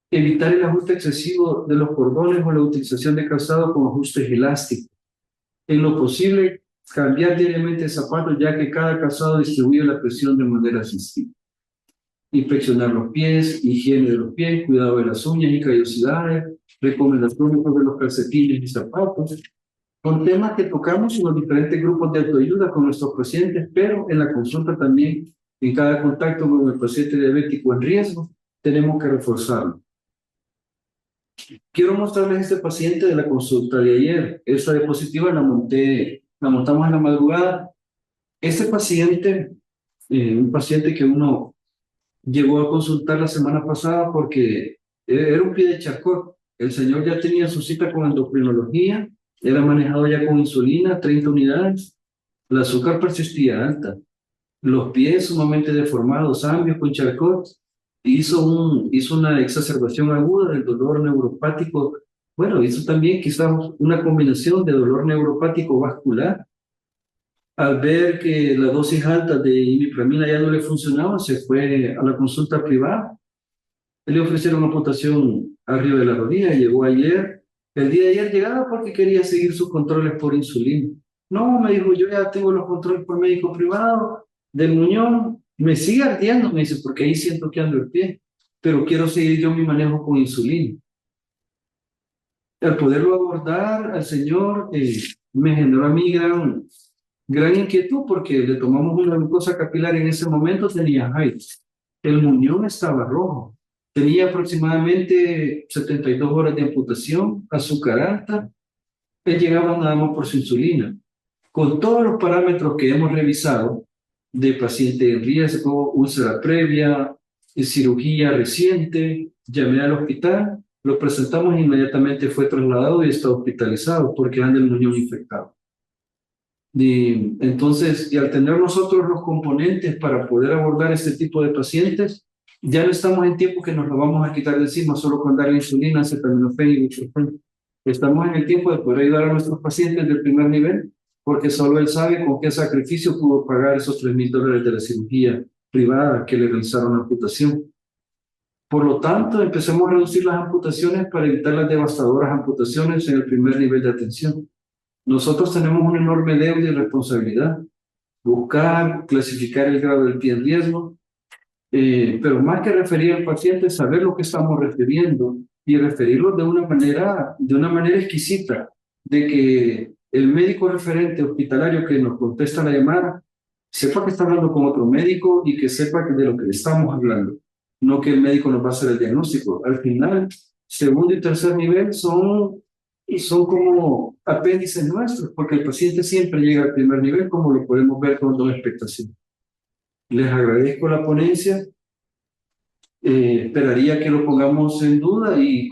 Evitar el ajuste excesivo de los cordones o la utilización de calzado con ajustes elásticos. En lo posible, cambiar diariamente de zapatos, ya que cada calzado distribuye la presión de manera asistida. inspeccionar los pies, higiene de los pies, cuidado de las uñas y callosidades, recomendaciones sobre los calcetines y zapatos. Son temas que tocamos en los diferentes grupos de autoayuda con nuestros pacientes, pero en la consulta también, en cada contacto con el paciente diabético en riesgo, tenemos que reforzarlo. Quiero mostrarles este paciente de la consulta de ayer. Esta diapositiva la montamos en la madrugada. Este paciente, un paciente que uno llegó a consultar la semana pasada porque era un pie de Charcot. El señor ya tenía su cita con endocrinología, era manejado ya con insulina, 30 unidades, el azúcar persistía alta, los pies sumamente deformados, amplios con Charcot, hizo una exacerbación aguda del dolor neuropático. Bueno, hizo también quizás una combinación de dolor neuropático vascular. Al ver que la dosis alta de imipramina ya no le funcionaba, se fue a la consulta privada. Le ofrecieron amputación arriba de la rodilla, llegó ayer. El día de ayer llegaba porque quería seguir sus controles por insulina. No, me dijo, yo ya tengo los controles por médico privado del muñón. Me sigue ardiendo, me dice, porque ahí siento que ando el pie, pero quiero seguir yo mi manejo con insulina. Al poderlo abordar al señor, me generó a mí gran inquietud porque le tomamos una glucosa capilar en ese momento, tenía high. El muñón estaba rojo. Tenía aproximadamente 72 horas de amputación, azúcar alta. Él llegaba nada más por su insulina. Con todos los parámetros que hemos revisado de paciente en riesgo, úlcera previa, cirugía reciente, llamé al hospital, lo presentamos e inmediatamente fue trasladado y está hospitalizado porque anda el muñón infectado. Y al tener nosotros los componentes para poder abordar este tipo de pacientes, ya no estamos en tiempo que nos lo vamos a quitar de encima solo con darle insulina, acetaminofén y ibuprofeno. Estamos en el tiempo de poder ayudar a nuestros pacientes del primer nivel, porque solo él sabe con qué sacrificio pudo pagar esos $3,000 de la cirugía privada que le realizaron la amputación. Por lo tanto, empecemos a reducir las amputaciones para evitar las devastadoras amputaciones en el primer nivel de atención. Nosotros tenemos una enorme deuda y responsabilidad. Buscar, clasificar el grado del pie en riesgo, pero más que referir al paciente, saber lo que estamos refiriendo y referirlo de una manera exquisita, de que el médico referente hospitalario que nos contesta la llamada sepa que está hablando con otro médico y que sepa de lo que le estamos hablando, no que el médico nos va a hacer el diagnóstico. Al final, segundo y tercer nivel son como apéndices nuestros, porque el paciente siempre llega al primer nivel, como lo podemos ver con toda expectación. Les agradezco la ponencia, esperaría que lo pongamos en duda y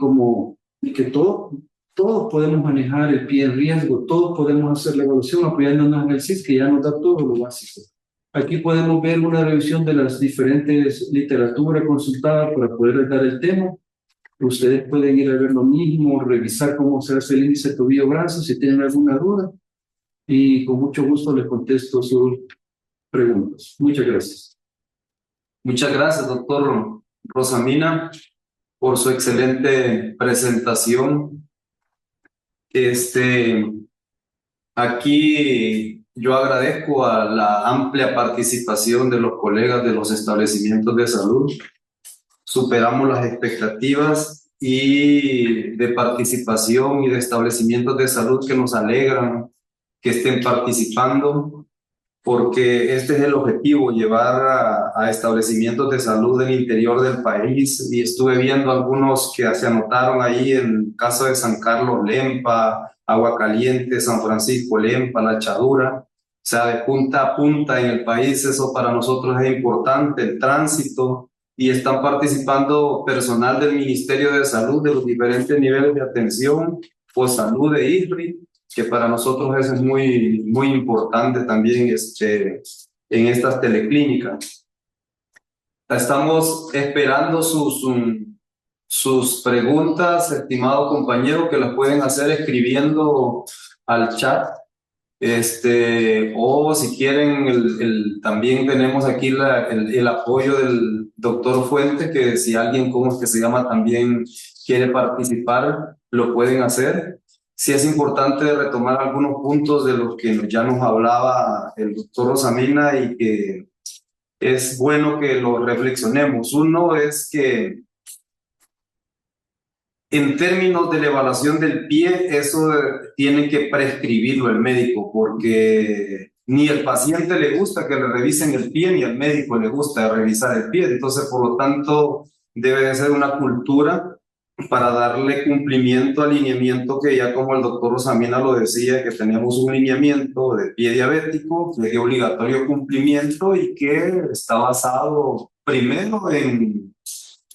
que todos podemos manejar el pie en riesgo, todos podemos hacer la evaluación apoyándonos en el CIS, que ya nos da todo lo básico. Aquí podemos ver una revisión de las diferentes literaturas consultadas para poder dar el tema. Ustedes pueden ir a ver lo mismo, revisar cómo se hace el índice tobillo-brazo si tienen alguna duda y con mucho gusto les contesto sus preguntas. Muchas gracias. Muchas gracias, doctor Rosamina, por su excelente presentación. Aquí yo agradezco a la amplia participación de los colegas de los establecimientos de salud. Superamos las expectativas y de participación y de establecimientos de salud que nos alegran que estén participando, porque este es el objetivo, llevar a establecimientos de salud del interior del país. Y estuve viendo algunos que se anotaron ahí en el caso de San Carlos Lempa, Agua Caliente, San Francisco Lempa, La Chadura. O sea, de punta a punta en el país, eso para nosotros es importante, el tránsito. Y están participando personal del Ministerio de Salud de los diferentes niveles de atención, o salud de ISRI, que para nosotros eso es muy, muy importante también en estas teleclínicas. Estamos esperando sus preguntas, estimado compañero, que las pueden hacer escribiendo al chat. O si quieren, también tenemos aquí el apoyo del doctor Fuente, que si alguien, ¿cómo es que se llama?, también quiere participar, lo pueden hacer. Sí es importante retomar algunos puntos de los que ya nos hablaba el doctor Rosamina y que es bueno que lo reflexionemos. Uno es que en términos de la evaluación del pie, eso tiene que prescribirlo el médico, porque ni el paciente le gusta que le revisen el pie, ni al médico le gusta revisar el pie. Entonces, por lo tanto, debe de ser una cultura para darle cumplimiento al lineamiento que ya como el doctor Rosamina lo decía, que tenemos un lineamiento de pie diabético que es de obligatorio cumplimiento y que está basado primero en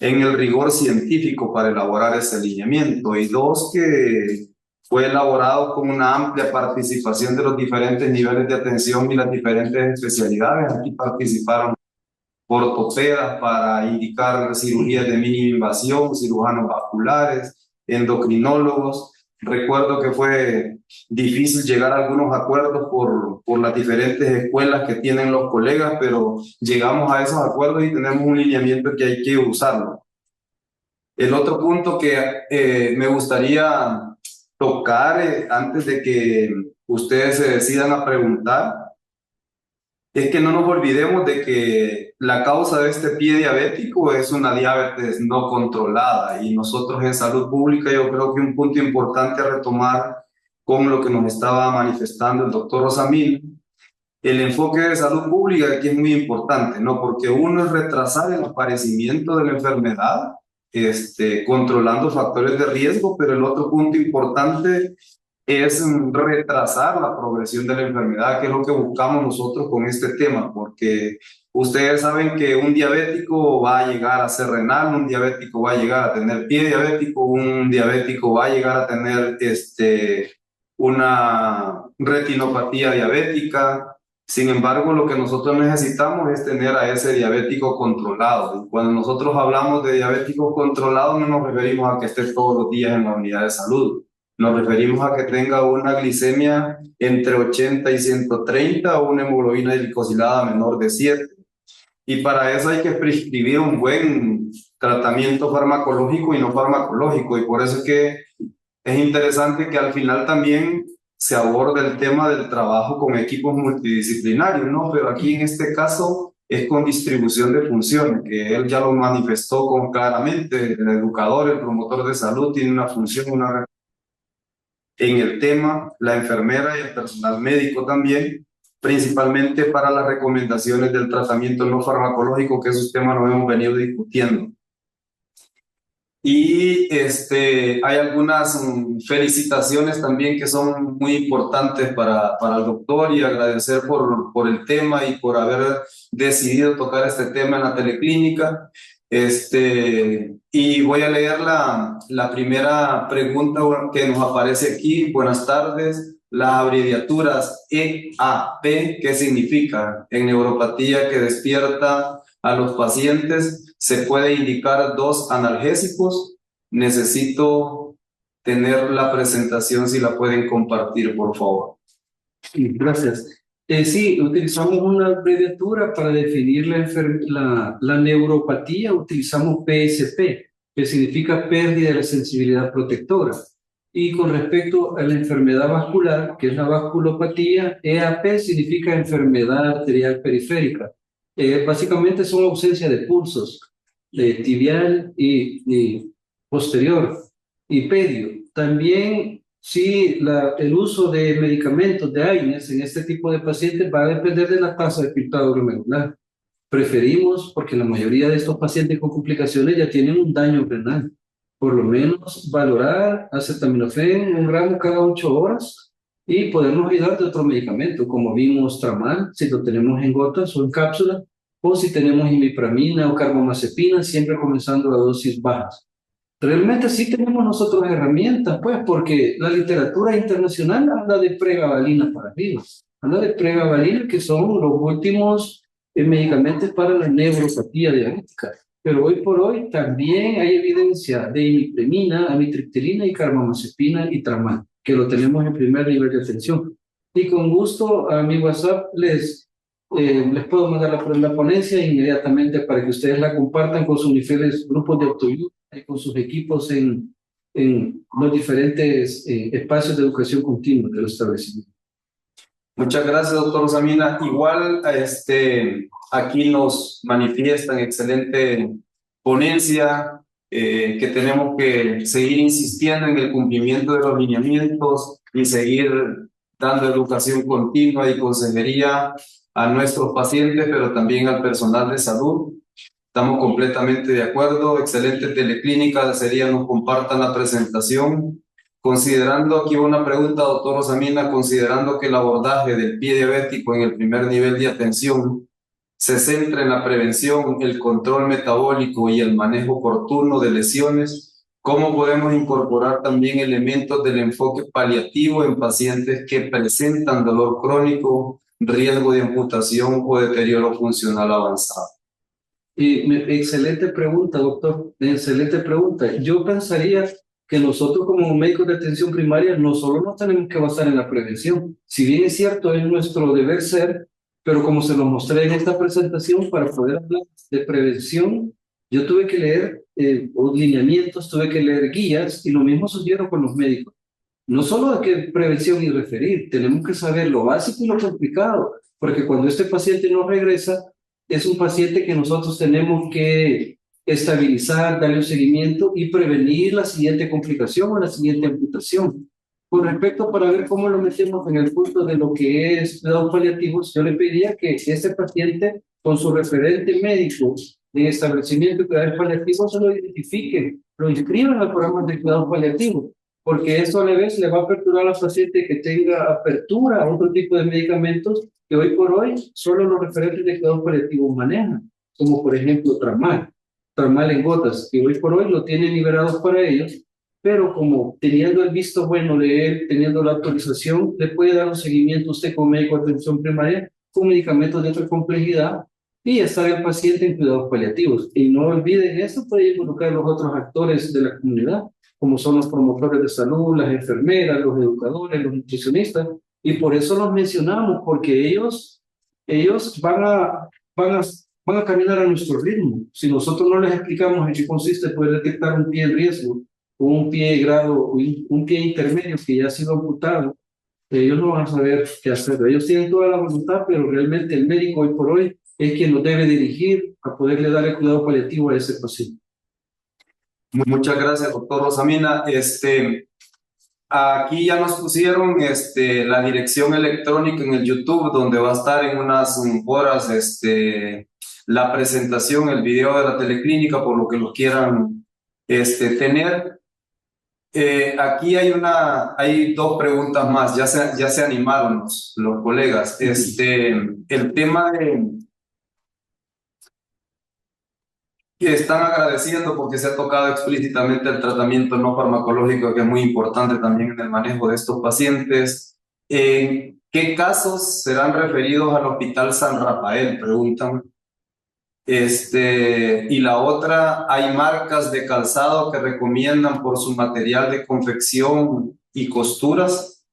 el rigor científico para elaborar ese alineamiento y dos, que fue elaborado con una amplia participación de los diferentes niveles de atención y las diferentes especialidades. Aquí participaron ortopedas para indicar cirugías de mínima invasión, cirujanos vasculares, endocrinólogos. Recuerdo que fue difícil llegar a algunos acuerdos por las diferentes escuelas que tienen los colegas, pero llegamos a esos acuerdos y tenemos un lineamiento que hay que usarlo. El otro punto que me gustaría tocar antes de que ustedes se decidan a preguntar es que no nos olvidemos de que la causa de este pie diabético es una diabetes no controlada y nosotros en salud pública yo creo que un punto importante a retomar con lo que nos estaba manifestando el doctor Rosamil, el enfoque de salud pública aquí es muy importante, ¿no? Porque uno es retrasar el aparecimiento de la enfermedad, controlando factores de riesgo, pero el otro punto importante es retrasar la progresión de la enfermedad, que es lo que buscamos nosotros con este tema, porque ustedes saben que un diabético va a llegar a ser renal, un diabético va a llegar a tener pie diabético, un diabético va a llegar a tener una retinopatía diabética. Sin embargo, lo que nosotros necesitamos es tener a ese diabético controlado. Y cuando nosotros hablamos de diabético controlado, no nos referimos a que esté todos los días en la unidad de salud. Nos referimos a que tenga una glicemia entre 80 y 130 o una hemoglobina glicosilada menor de 7. Y para eso hay que prescribir un buen tratamiento farmacológico y no farmacológico. Y por eso es que es interesante que al final también se aborde el tema del trabajo con equipos multidisciplinarios, ¿no? Pero aquí en este caso es con distribución de funciones, que él ya lo manifestó claramente. El educador, el promotor de salud tiene una función, en el tema, la enfermera y el personal médico también, principalmente para las recomendaciones del tratamiento no farmacológico, que esos temas los hemos venido discutiendo. Y hay algunas felicitaciones también que son muy importantes para el doctor y agradecer por el tema y por haber decidido tocar este tema en la teleclínica. Y voy a leer la primera pregunta que nos aparece aquí. Buenas tardes. Las abreviaturas EAP, ¿qué significa? En neuropatía que despierta a los pacientes, se puede indicar 2 analgésicos. Necesito tener la presentación, si la pueden compartir, por favor. Gracias. Sí, utilizamos una abreviatura para definir la neuropatía, utilizamos PSP, que significa pérdida de la sensibilidad protectora. Y con respecto a la enfermedad vascular, que es la vasculopatía, EAP significa enfermedad arterial periférica. Básicamente son ausencia de pulsos, tibial y posterior y pedio. También, sí, el uso de medicamentos de AINES en este tipo de pacientes va a depender de la tasa de filtrado glomerular. Preferimos, porque la mayoría de estos pacientes con complicaciones ya tienen un daño renal, por lo menos valorar acetaminofén 1 gramo cada 8 horas y podernos ayudar de otro medicamento, como vimos tramal, si lo tenemos en gotas o en cápsula, o si tenemos imipramina o carbamazepina, siempre comenzando a dosis bajas. Realmente sí tenemos nosotros herramientas, pues, porque la literatura internacional habla de pregabalina para arriba, habla de pregabalina, que son los últimos medicamentos para la neuropatía diabética. Pero hoy por hoy también hay evidencia de imipremina, amitriptilina y carbamazepina y tramal, que lo tenemos en primer nivel de atención. Y con gusto a mi WhatsApp les puedo mandar la ponencia inmediatamente para que ustedes la compartan con sus diferentes grupos de autoayuda y con sus equipos en los diferentes espacios de educación continua de los establecimientos. Muchas gracias, doctor Rosamina. Igual, aquí nos manifiestan excelente ponencia, que tenemos que seguir insistiendo en el cumplimiento de los lineamientos y seguir dando educación continua y consejería a nuestros pacientes, pero también al personal de salud. Estamos completamente de acuerdo. Excelente teleclínica. Sería nos compartan la presentación. Considerando, aquí una pregunta, doctor Rosamina, considerando que el abordaje del pie diabético en el primer nivel de atención se centra en la prevención, el control metabólico y el manejo oportuno de lesiones, ¿cómo podemos incorporar también elementos del enfoque paliativo en pacientes que presentan dolor crónico, riesgo de amputación o deterioro funcional avanzado? Excelente pregunta, doctor. Excelente pregunta. Yo pensaría que nosotros como médicos de atención primaria no solo nos tenemos que basar en la prevención, si bien es cierto, es nuestro deber ser, pero como se lo mostré en esta presentación, para poder hablar de prevención, yo tuve que leer lineamientos, tuve que leer guías, y lo mismo sugiero con los médicos. No solo de qué prevención y referir, tenemos que saber lo básico y lo complicado, porque cuando este paciente no regresa, es un paciente que nosotros tenemos que estabilizar, darle un seguimiento y prevenir la siguiente complicación o la siguiente amputación. Con respecto para ver cómo lo metemos en el punto de lo que es cuidados paliativos, yo le pediría que este paciente, con su referente médico de establecimiento de cuidados paliativos, se lo identifique, lo inscriban al programa de cuidados paliativos, porque esto a la vez le va a aperturar al paciente que tenga apertura a otro tipo de medicamentos que hoy por hoy solo los referentes de cuidados paliativos manejan, como por ejemplo Tramal en gotas, que hoy por hoy lo tienen liberados para ellos, pero como teniendo el visto bueno de él, teniendo la autorización, le puede dar un seguimiento a usted como médico de atención primaria con medicamentos de otra complejidad y estar el paciente en cuidados paliativos. Y no olviden, esto puede involucrar a los otros actores de la comunidad, como son los promotores de salud, las enfermeras, los educadores, los nutricionistas, y por eso los mencionamos, porque ellos van a caminar a nuestro ritmo. Si nosotros no les explicamos en qué consiste poder detectar un pie en riesgo, o un pie de grado, un pie intermedio que ya ha sido amputado, ellos no van a saber qué hacer. Ellos tienen toda la voluntad, pero realmente el médico hoy por hoy es quien nos debe dirigir a poderle dar el cuidado paliativo a ese paciente. Muchas gracias, doctor Rosamina. Aquí ya nos pusieron la dirección electrónica en el YouTube, donde va a estar en unas horas la presentación, el video de la teleclínica, por lo que lo quieran tener. Aquí hay dos preguntas más, ya se animaron los colegas. El tema que están agradeciendo porque se ha tocado explícitamente el tratamiento no farmacológico, que es muy importante también en el manejo de estos pacientes. ¿Qué casos serán referidos al Hospital San Rafael? Preguntan. Y la otra, ¿hay marcas de calzado que recomiendan por su material de confección y costuras?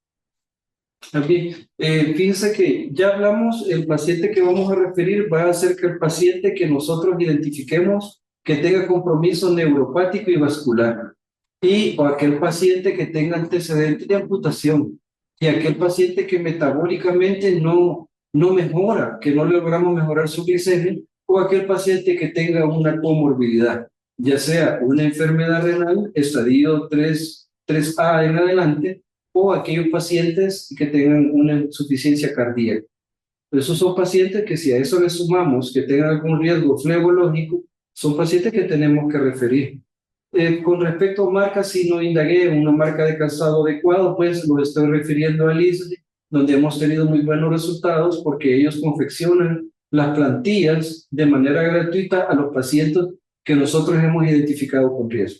También, fíjense que ya hablamos, el paciente que vamos a referir va a ser que el paciente que nosotros identifiquemos que tenga compromiso neuropático y vascular, y o aquel paciente que tenga antecedentes de amputación, y aquel paciente que metabólicamente no mejora, que no logramos mejorar su glicemia, o aquel paciente que tenga una comorbilidad, ya sea una enfermedad renal, estadio 3A en adelante, o aquellos pacientes que tengan una insuficiencia cardíaca. Esos son pacientes que, si a eso le sumamos que tengan algún riesgo flebológico, son pacientes que tenemos que referir. Con respecto a marcas, si no indagué una marca de calzado adecuado, pues lo estoy refiriendo al ISDE, donde hemos tenido muy buenos resultados porque ellos confeccionan las plantillas de manera gratuita a los pacientes que nosotros hemos identificado con riesgo.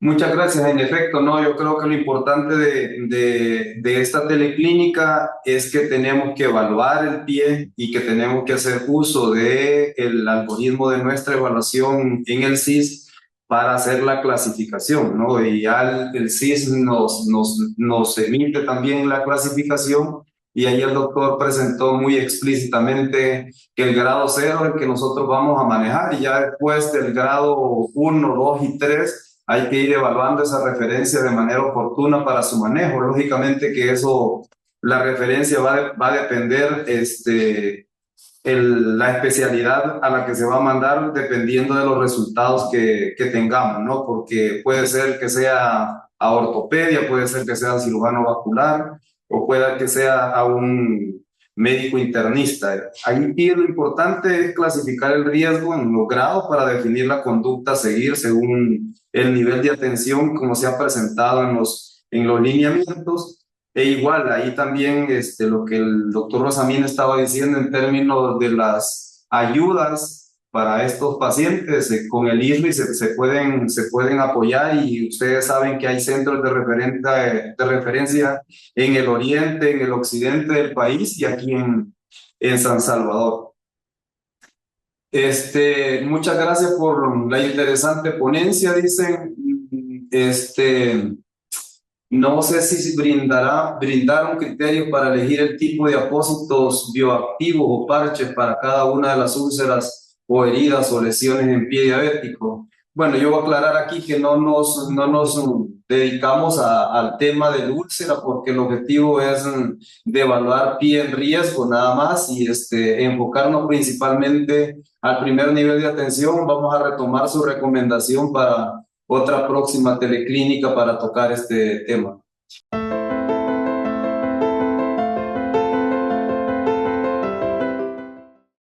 Muchas gracias. En efecto, no, yo creo que lo importante de esta teleclínica es que tenemos que evaluar el pie y que tenemos que hacer uso del algoritmo de nuestra evaluación en el CIS para hacer la clasificación, ¿no? Y ya el CIS nos emite también la clasificación, y ahí el doctor presentó muy explícitamente que el grado 0 es el que nosotros vamos a manejar, y ya después del grado 1, 2 y 3 hay que ir evaluando esa referencia de manera oportuna para su manejo. Lógicamente que eso la referencia va a depender la especialidad a la que se va a mandar dependiendo de los resultados que tengamos, ¿no? Porque puede ser que sea a ortopedia, puede ser que sea a cirujano vascular o pueda que sea a un médico internista. Ahí lo importante es clasificar el riesgo en los grados para definir la conducta a seguir según el nivel de atención como se ha presentado en los lineamientos. E igual, ahí también lo que el doctor Rosamín estaba diciendo en términos de las ayudas para estos pacientes, con el ISRI se pueden apoyar y ustedes saben que hay centros de referencia en el oriente, en el occidente del país y aquí en San Salvador. Muchas gracias por la interesante ponencia, dicen. No sé si brindar un criterio para elegir el tipo de apósitos bioactivos o parches para cada una de las úlceras o heridas o lesiones en pie diabético. Bueno, yo voy a aclarar aquí que no nos dedicamos al tema del úlcera porque el objetivo es de evaluar pie en riesgo nada más y enfocarnos principalmente al primer nivel de atención. Vamos a retomar su recomendación para otra próxima teleclínica para tocar este tema.